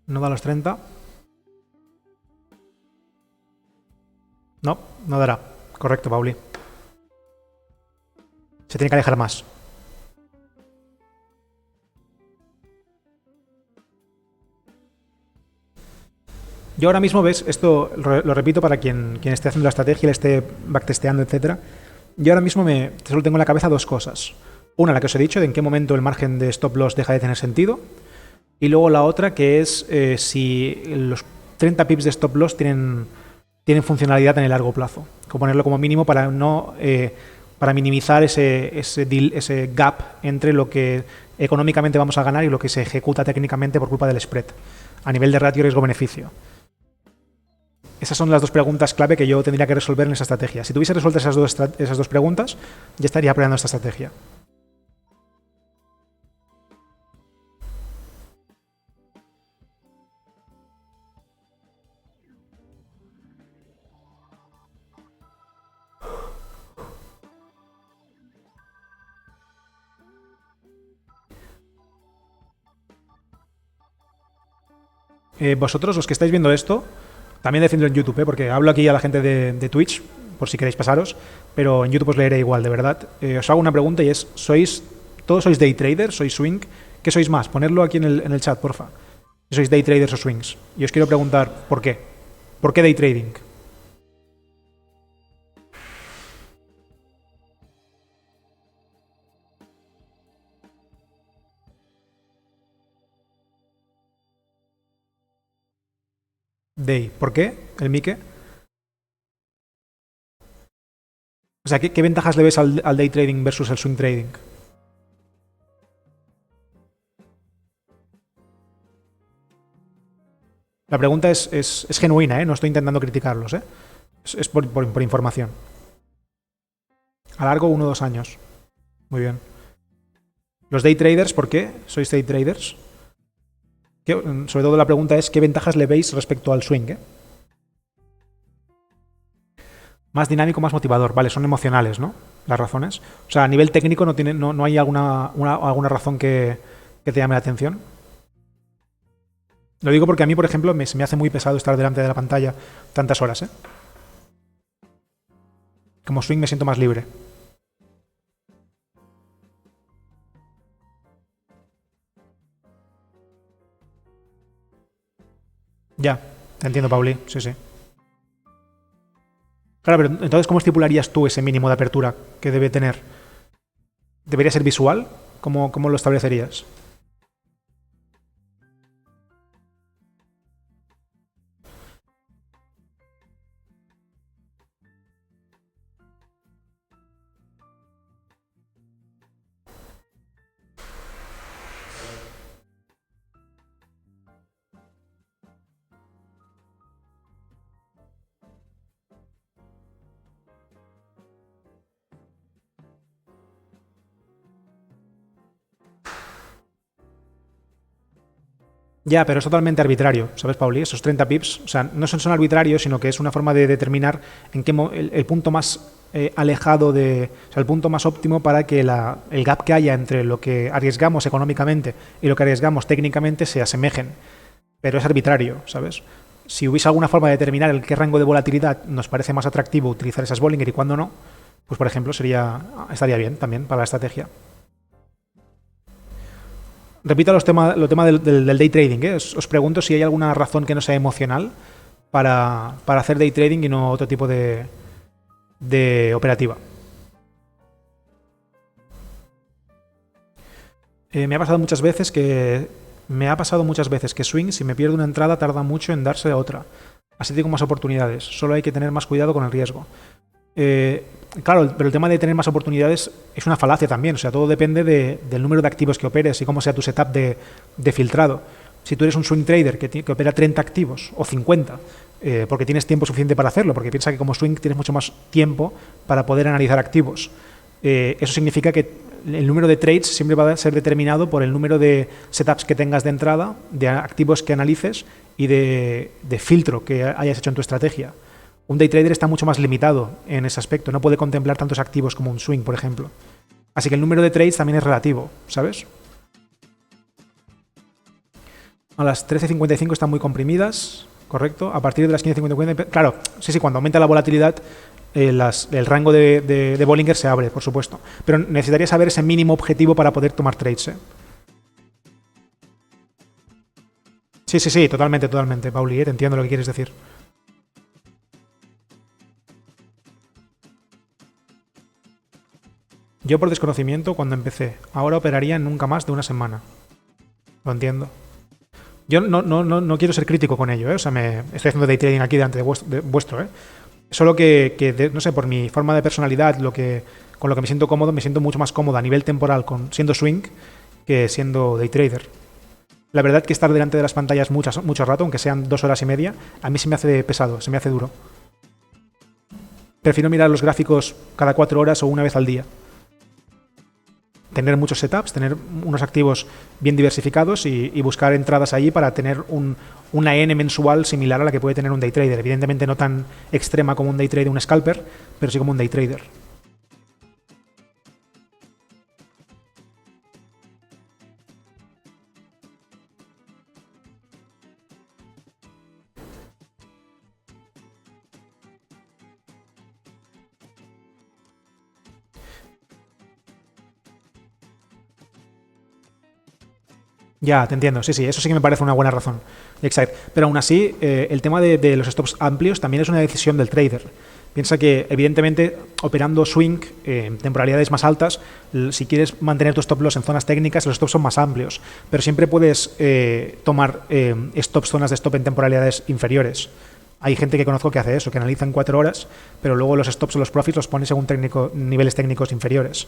Speaker 1: No da los 30. No dará. Correcto, Pauli. Se tiene que alejar más. Yo ahora mismo, ves, esto lo repito para quien esté haciendo la estrategia, le esté backtesteando, etcétera. Yo ahora mismo solo tengo en la cabeza dos cosas. Una, la que os he dicho, de en qué momento el margen de stop loss deja de tener sentido. Y luego la otra, que es si los 30 pips de stop loss tienen funcionalidad en el largo plazo. Ponerlo como mínimo para para minimizar ese gap entre lo que económicamente vamos a ganar y lo que se ejecuta técnicamente por culpa del spread, a nivel de ratio riesgo-beneficio. Esas son las dos preguntas clave que yo tendría que resolver en esa estrategia. Si tuviese resueltas esas dos preguntas, ya estaría planeando esta estrategia. Vosotros, los que estáis viendo esto, también decidlo en YouTube, porque hablo aquí a la gente de Twitch, por si queréis pasaros, pero en YouTube os leeré igual, de verdad. Os hago una pregunta y es, ¿todos sois day traders? ¿Sois swing? ¿Qué sois más? Ponedlo aquí en el chat, porfa. ¿Sois day traders o swings? Y os quiero preguntar, ¿por qué? ¿Por qué day trading? Day. ¿Por qué? ¿El Mike? O sea, ¿qué ventajas le ves al day trading versus el swing trading? La pregunta es genuina, ¿eh? No estoy intentando criticarlos, ¿eh? Es por información. A largo, 1 o 2 años. Muy bien. Los day traders, ¿por qué sois day traders? Sobre todo la pregunta es ¿qué ventajas le veis respecto al swing? Más dinámico, más motivador. Vale, son emocionales, ¿no? Las razones. O sea, a nivel técnico no hay alguna razón que te llame la atención. Lo digo porque a mí, por ejemplo, se me hace muy pesado estar delante de la pantalla tantas horas, ¿eh? Como swing me siento más libre. Ya, te entiendo, Pauli. Sí, sí. Claro, pero entonces, ¿cómo estipularías tú ese mínimo de apertura que debe tener? ¿Debería ser visual? ¿Cómo lo establecerías? Ya, pero es totalmente arbitrario, ¿sabes, Pauli? Esos 30 pips, o sea, no son arbitrarios, sino que es una forma de determinar en qué el punto más alejado o sea, el punto más óptimo para que el gap que haya entre lo que arriesgamos económicamente y lo que arriesgamos técnicamente se asemejen. Pero es arbitrario, ¿sabes? Si hubiese alguna forma de determinar en qué rango de volatilidad nos parece más atractivo utilizar esas Bollinger y cuándo no, pues por ejemplo estaría bien también para la estrategia. Repito lo tema del day trading. Os pregunto si hay alguna razón que no sea emocional para hacer day trading y no otro tipo de operativa. Me ha pasado muchas veces que swing, si me pierdo una entrada, tarda mucho en darse a otra. Así tengo más oportunidades. Solo hay que tener más cuidado con el riesgo. Claro, pero el tema de tener más oportunidades es una falacia también. O sea, todo depende del número de activos que operes y cómo sea tu setup de filtrado. Si tú eres un swing trader que opera 30 activos o 50, porque tienes tiempo suficiente para hacerlo, porque piensa que como swing tienes mucho más tiempo para poder analizar activos. Eso significa que el número de trades siempre va a ser determinado por el número de setups que tengas de entrada, de activos que analices y de filtro que hayas hecho en tu estrategia. Un day trader está mucho más limitado en ese aspecto, no puede contemplar tantos activos como un swing, por ejemplo. Así que el número de trades también es relativo, ¿sabes? A las 13.55 están muy comprimidas, correcto. A partir de las 15.50, claro, sí, cuando aumenta la volatilidad, el rango de Bollinger se abre, por supuesto. Pero necesitaría saber ese mínimo objetivo para poder tomar trades, ¿eh? Sí, totalmente, Pauli, te entiendo lo que quieres decir. Yo por desconocimiento cuando empecé, ahora operaría en nunca más de una semana. Lo entiendo. Yo no quiero ser crítico con ello, ¿eh? O sea, estoy haciendo day trading aquí delante de vuestro, ¿eh? Solo que no sé, por mi forma de personalidad, con lo que me siento cómodo, me siento mucho más cómodo a nivel temporal siendo swing que siendo day trader. La verdad que estar delante de las pantallas mucho rato, aunque sean 2 horas y media, a mí se me hace pesado, se me hace duro. Prefiero mirar los gráficos cada 4 horas o una vez al día. Tener muchos setups, tener unos activos bien diversificados y buscar entradas allí para tener una N mensual similar a la que puede tener un day trader. Evidentemente no tan extrema como un day trader, un scalper, pero sí como un day trader. Ya, te entiendo. Sí, eso sí que me parece una buena razón. Exacto. Pero aún así, el tema de los stops amplios también es una decisión del trader. Piensa que, evidentemente, operando swing en temporalidades más altas, si quieres mantener tu stop loss en zonas técnicas, los stops son más amplios, pero siempre puedes tomar zonas de stop en temporalidades inferiores. Hay gente que conozco que hace eso, que analiza en 4 horas, pero luego los stops o los profits los pone según niveles técnicos inferiores.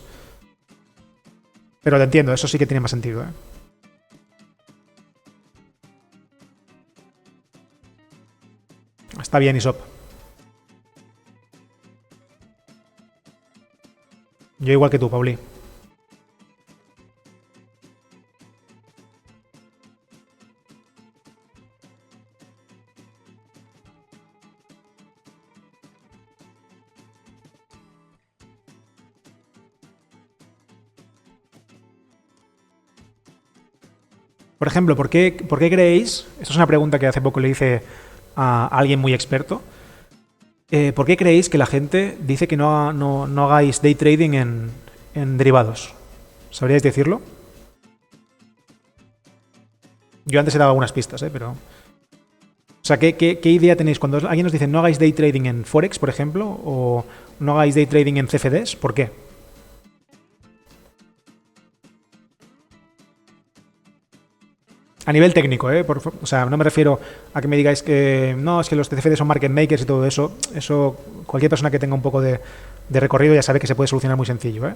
Speaker 1: Pero te entiendo, eso sí que tiene más sentido, ¿eh? Está bien, Isop. Yo igual que tú, Pauli. Por ejemplo, ¿por qué creéis? Esto es una pregunta que hace poco le hice a alguien muy experto. ¿Por qué creéis que la gente dice que no hagáis day trading en derivados? ¿Sabríais decirlo? Yo antes he dado algunas pistas, pero... O sea, ¿qué idea tenéis cuando alguien nos dice no hagáis day trading en Forex, por ejemplo, o no hagáis day trading en CFDs? ¿Por qué? A nivel técnico, o sea, no me refiero a que me digáis que no, es que los CFD son market makers y todo eso. Eso, cualquier persona que tenga un poco de recorrido ya sabe que se puede solucionar muy sencillo,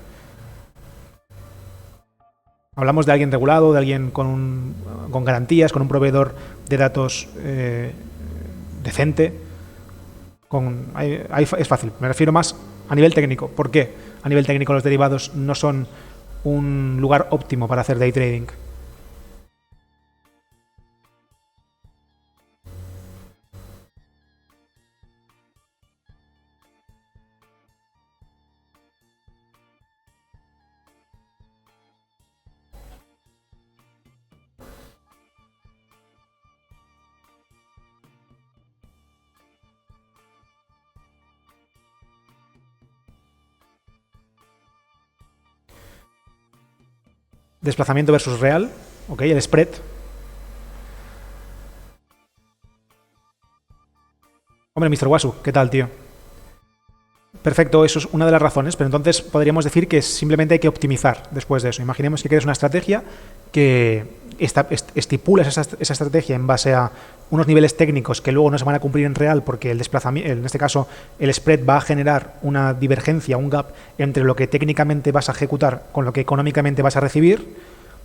Speaker 1: Hablamos de alguien regulado, de alguien con garantías, con un proveedor de datos decente. Es fácil, me refiero más a nivel técnico. ¿Por qué? A nivel técnico los derivados no son un lugar óptimo para hacer day trading. Desplazamiento versus real, ok, el spread. Hombre, Mr. Wasu, ¿qué tal, tío? Perfecto, eso es una de las razones, pero entonces podríamos decir que simplemente hay que optimizar después de eso. Imaginemos que quieres una estrategia que estipulas esa estrategia en base a unos niveles técnicos que luego no se van a cumplir en real porque el desplazamiento, en este caso el spread va a generar una divergencia, un gap entre lo que técnicamente vas a ejecutar con lo que económicamente vas a recibir.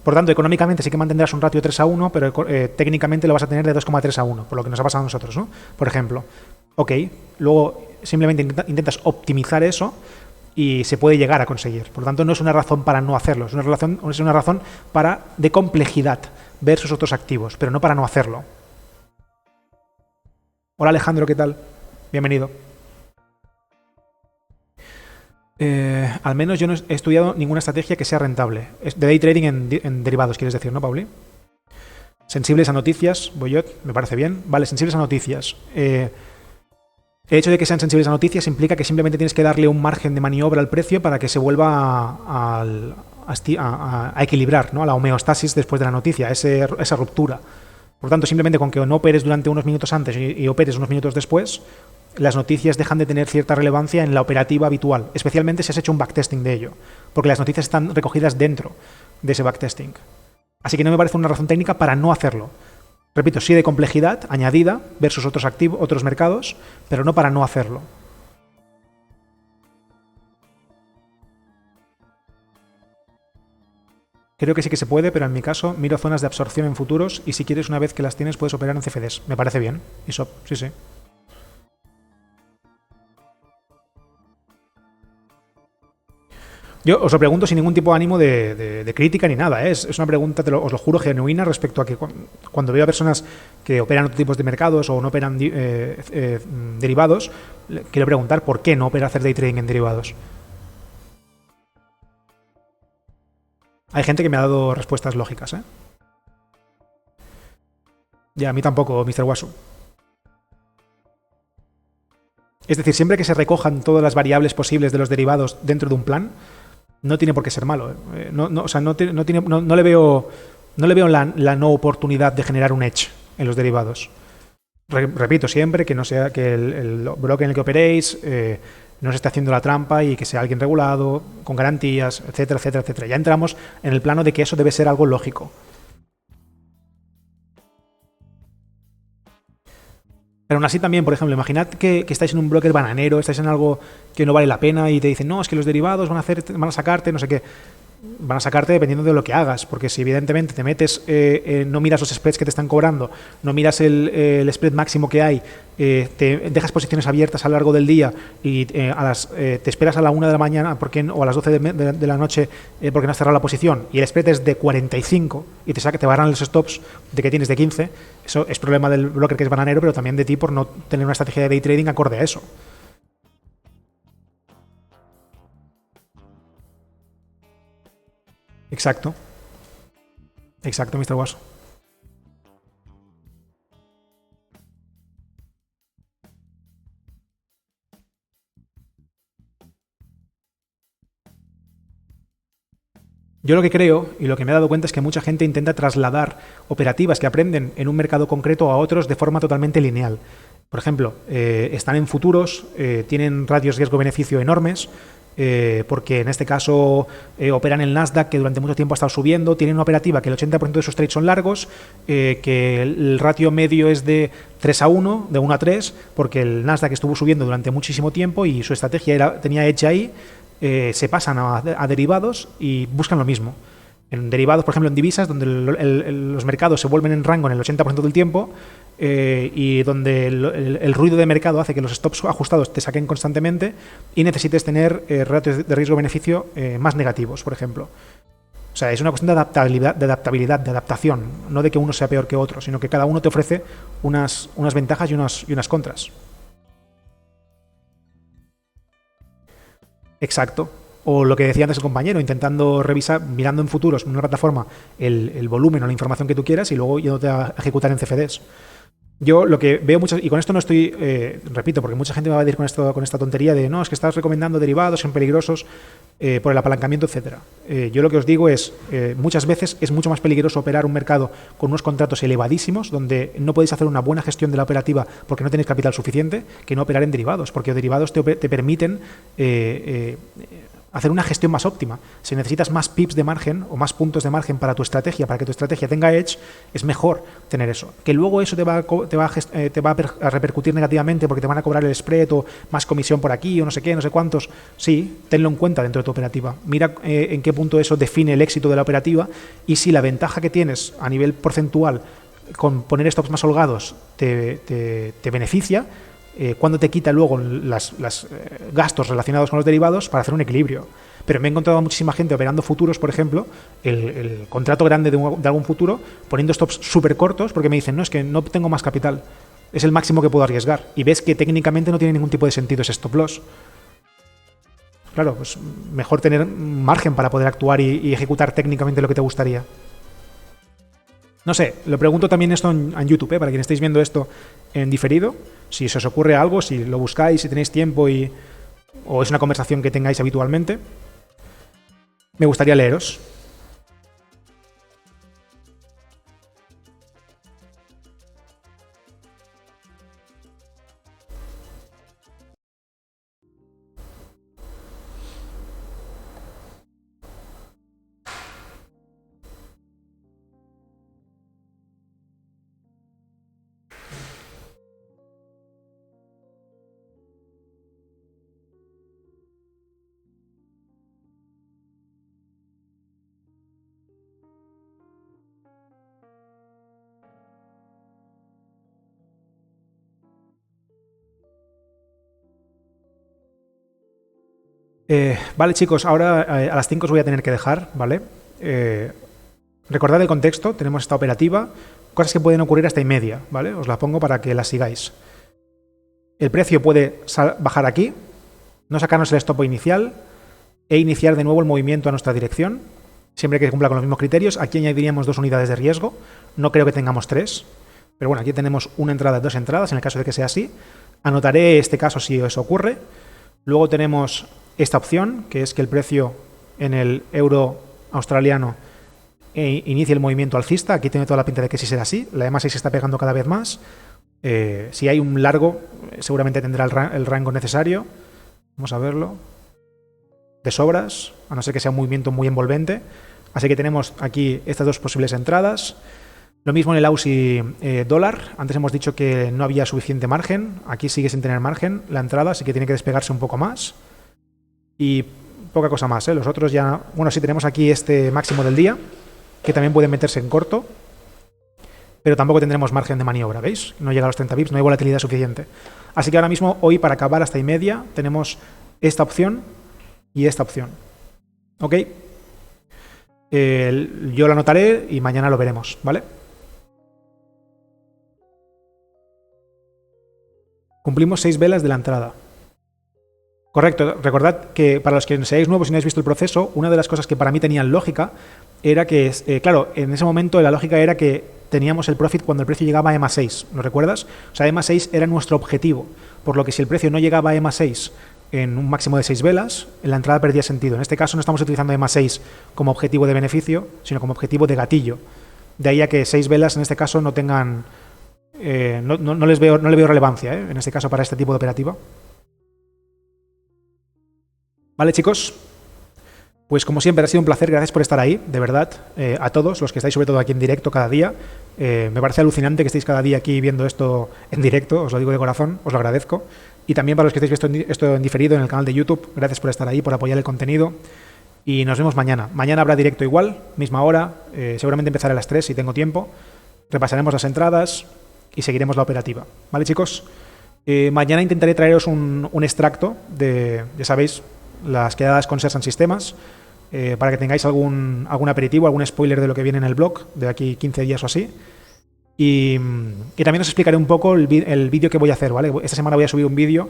Speaker 1: Por tanto, económicamente sí que mantendrás un ratio 3:1, pero técnicamente lo vas a tener de 2,3:1, por lo que nos ha pasado a nosotros, ¿no? Por ejemplo. Ok, luego simplemente intentas optimizar eso y se puede llegar a conseguir. Por lo tanto, no es una razón para no hacerlo, es una razón de complejidad versus otros activos, pero no para no hacerlo. Hola Alejandro, ¿qué tal? Bienvenido. Al menos yo no he estudiado ninguna estrategia que sea rentable. Es de day trading en derivados, quieres decir, ¿no, Pauli? Sensibles a noticias, Boyot, me parece bien. Vale, sensibles a noticias. El hecho de que sean sensibles a noticias implica que simplemente tienes que darle un margen de maniobra al precio para que se vuelva a equilibrar, ¿no? A la homeostasis después de la noticia, esa ruptura. Por tanto, simplemente con que no operes durante unos minutos antes y operes unos minutos después, las noticias dejan de tener cierta relevancia en la operativa habitual, especialmente si has hecho un backtesting de ello, porque las noticias están recogidas dentro de ese backtesting. Así que no me parece una razón técnica para no hacerlo. Repito, sí de complejidad añadida versus otros mercados, pero no para no hacerlo. Creo que sí que se puede, pero en mi caso miro zonas de absorción en futuros y si quieres una vez que las tienes puedes operar en CFDs. Me parece bien. ISOP, sí, sí. Yo os lo pregunto sin ningún tipo de ánimo de crítica ni nada. Es una pregunta, os lo juro, genuina respecto a que cuando veo a personas que operan otros tipos de mercados o no operan derivados, quiero preguntar por qué no hacer day trading en derivados. Hay gente que me ha dado respuestas lógicas, ¿eh? Ya, a mí tampoco, Mr. Wasu. Es decir, siempre que se recojan todas las variables posibles de los derivados dentro de un plan, no tiene por qué ser malo. No le veo la no oportunidad de generar un edge en los derivados. Repito siempre que no sea que el bloque en el que operéis no se esté haciendo la trampa y que sea alguien regulado, con garantías, etcétera, etcétera, etcétera. Ya entramos en el plano de que eso debe ser algo lógico. Pero aún así también, por ejemplo, imaginad que estáis en un broker bananero, estáis en algo que no vale la pena y te dicen, no, es que los derivados van a sacarte, no sé qué. Van a sacarte dependiendo de lo que hagas, porque si evidentemente te metes, no miras los spreads que te están cobrando, no miras el spread máximo que hay, te dejas posiciones abiertas a lo largo del día y te esperas a la 1 de la mañana o a las 12 de la noche porque no has cerrado la posición y el spread es de 45 y te barran los stops de que tienes de 15, eso es problema del broker que es bananero, pero también de ti por no tener una estrategia de day trading acorde a eso. Exacto. Exacto, Mr. Was. Yo lo que creo y lo que me he dado cuenta es que mucha gente intenta trasladar operativas que aprenden en un mercado concreto a otros de forma totalmente lineal. Por ejemplo, están en futuros, tienen ratios riesgo-beneficio enormes, porque en este caso operan el Nasdaq, que durante mucho tiempo ha estado subiendo, tienen una operativa que el 80% de sus trades son largos, que el ratio medio es de 3-1, de 1-3, porque el Nasdaq estuvo subiendo durante muchísimo tiempo y su estrategia tenía hecha ahí, se pasan a derivados y buscan lo mismo. En derivados, por ejemplo, en divisas, donde los mercados se vuelven en rango en el 80% del tiempo y donde el ruido de mercado hace que los stops ajustados te saquen constantemente y necesites tener ratios de riesgo-beneficio más negativos, por ejemplo. O sea, es una cuestión de adaptabilidad, de adaptación, no de que uno sea peor que otro, sino que cada uno te ofrece unas ventajas y unas contras. Exacto. O lo que decía antes el compañero, intentando revisar, mirando en futuros, en una plataforma, el volumen o la información que tú quieras y luego yéndote a ejecutar en CFDs. Yo lo que veo muchas, y con esto no estoy, repito, porque mucha gente me va a decir con esta tontería de no, es que estás recomendando derivados, son peligrosos por el apalancamiento, etcétera. Yo lo que os digo es, muchas veces es mucho más peligroso operar un mercado con unos contratos elevadísimos, donde no podéis hacer una buena gestión de la operativa porque no tenéis capital suficiente, que no operar en derivados, porque derivados te permiten hacer una gestión más óptima. Si necesitas más pips de margen o más puntos de margen para tu estrategia, para que tu estrategia tenga edge, es mejor tener eso. Que luego eso te va a repercutir negativamente porque te van a cobrar el spread o más comisión por aquí o no sé qué, no sé cuántos. Sí, tenlo en cuenta dentro de tu operativa. Mira en qué punto eso define el éxito de la operativa y si la ventaja que tienes a nivel porcentual con poner stops más holgados te beneficia, cuando te quita luego los gastos relacionados con los derivados para hacer un equilibrio. Pero me he encontrado a muchísima gente operando futuros, por ejemplo, el contrato grande de algún futuro, poniendo stops súper cortos porque me dicen, no, es que no tengo más capital, es el máximo que puedo arriesgar. Y ves que técnicamente no tiene ningún tipo de sentido ese stop loss. Claro, pues mejor tener margen para poder actuar y ejecutar técnicamente lo que te gustaría. No sé, lo pregunto también esto en YouTube, para quienes estéis viendo esto en diferido, si se os ocurre algo, si lo buscáis, si tenéis tiempo o es una conversación que tengáis habitualmente. Me gustaría leeros. Vale, chicos, ahora a las 5 os voy a tener que dejar, ¿vale? Recordad el contexto, tenemos esta operativa, cosas que pueden ocurrir hasta y media, ¿vale? Os la pongo para que las sigáis. El precio puede bajar aquí, no sacarnos el stop inicial e iniciar de nuevo el movimiento a nuestra dirección, siempre que cumpla con los mismos criterios. Aquí añadiríamos 2 unidades de riesgo, no creo que tengamos 3, pero bueno, aquí tenemos una entrada, 2 entradas, en el caso de que sea así. Anotaré este caso si eso ocurre. Luego tenemos esta opción, que es que el precio en el euro australiano inicie el movimiento alcista. Aquí tiene toda la pinta de que sí será así. La EMA 6 se está pegando cada vez más. Si hay un largo, seguramente tendrá el rango necesario. Vamos a verlo. De sobras, a no ser que sea un movimiento muy envolvente. Así que tenemos aquí estas dos posibles entradas. Lo mismo en el Aussie dólar. Antes hemos dicho que no había suficiente margen. Aquí sigue sin tener margen la entrada, así que tiene que despegarse un poco más. Y poca cosa más, ¿eh? Los otros ya... Bueno, sí tenemos aquí este máximo del día, que también puede meterse en corto, pero tampoco tendremos margen de maniobra, ¿veis? No llega a los 30 pips, no hay volatilidad suficiente. Así que ahora mismo, hoy, para acabar hasta y media, tenemos esta opción y esta opción. ¿Ok? Yo lo anotaré y mañana lo veremos, ¿vale? Cumplimos 6 velas de la entrada. Correcto. Recordad que para los que seáis nuevos y no habéis visto el proceso, una de las cosas que para mí tenían lógica era que, claro, en ese momento la lógica era que teníamos el profit cuando el precio llegaba a EMA 6. ¿Lo recuerdas? O sea, EMA 6 era nuestro objetivo. Por lo que si el precio no llegaba a EMA 6 en un máximo de 6 velas, la entrada perdía sentido. En este caso no estamos utilizando EMA 6 como objetivo de beneficio, sino como objetivo de gatillo. De ahí a que 6 velas en este caso no tengan... no le veo relevancia, en este caso para este tipo de operativa. Vale, chicos, pues como siempre ha sido un placer, gracias por estar ahí, de verdad, a todos los que estáis sobre todo aquí en directo cada día. Me parece alucinante que estéis cada día aquí viendo esto en directo, os lo digo de corazón, os lo agradezco. Y también para los que estáis viendo esto en diferido en el canal de YouTube, gracias por estar ahí, por apoyar el contenido. Y nos vemos mañana. Mañana habrá directo igual, misma hora, seguramente empezaré a las 3 si tengo tiempo. Repasaremos las entradas y seguiremos la operativa. ¿Vale, chicos? Mañana intentaré traeros un extracto de, ya sabéis, las quedadas con Sersan Sistemas, para que tengáis algún aperitivo, algún spoiler de lo que viene en el blog de aquí 15 días o así. Y también os explicaré un poco el vídeo que voy a hacer, ¿vale? Esta semana voy a subir un vídeo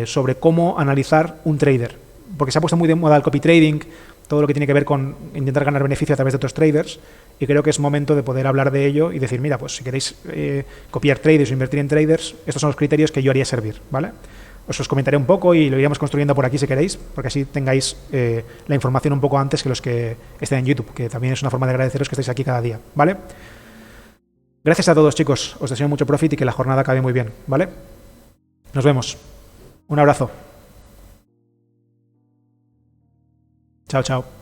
Speaker 1: sobre cómo analizar un trader, porque se ha puesto muy de moda el copy trading, todo lo que tiene que ver con intentar ganar beneficio a través de otros traders, y creo que es momento de poder hablar de ello y decir, mira, pues si queréis copiar traders o invertir en traders, estos son los criterios que yo haría servir, ¿vale? Os comentaré un poco y lo iremos construyendo por aquí si queréis, porque así tengáis la información un poco antes que los que estén en YouTube, que también es una forma de agradeceros que estéis aquí cada día, ¿vale? Gracias a todos, chicos. Os deseo mucho profit y que la jornada acabe muy bien, ¿vale? Nos vemos. Un abrazo. Chao, chao.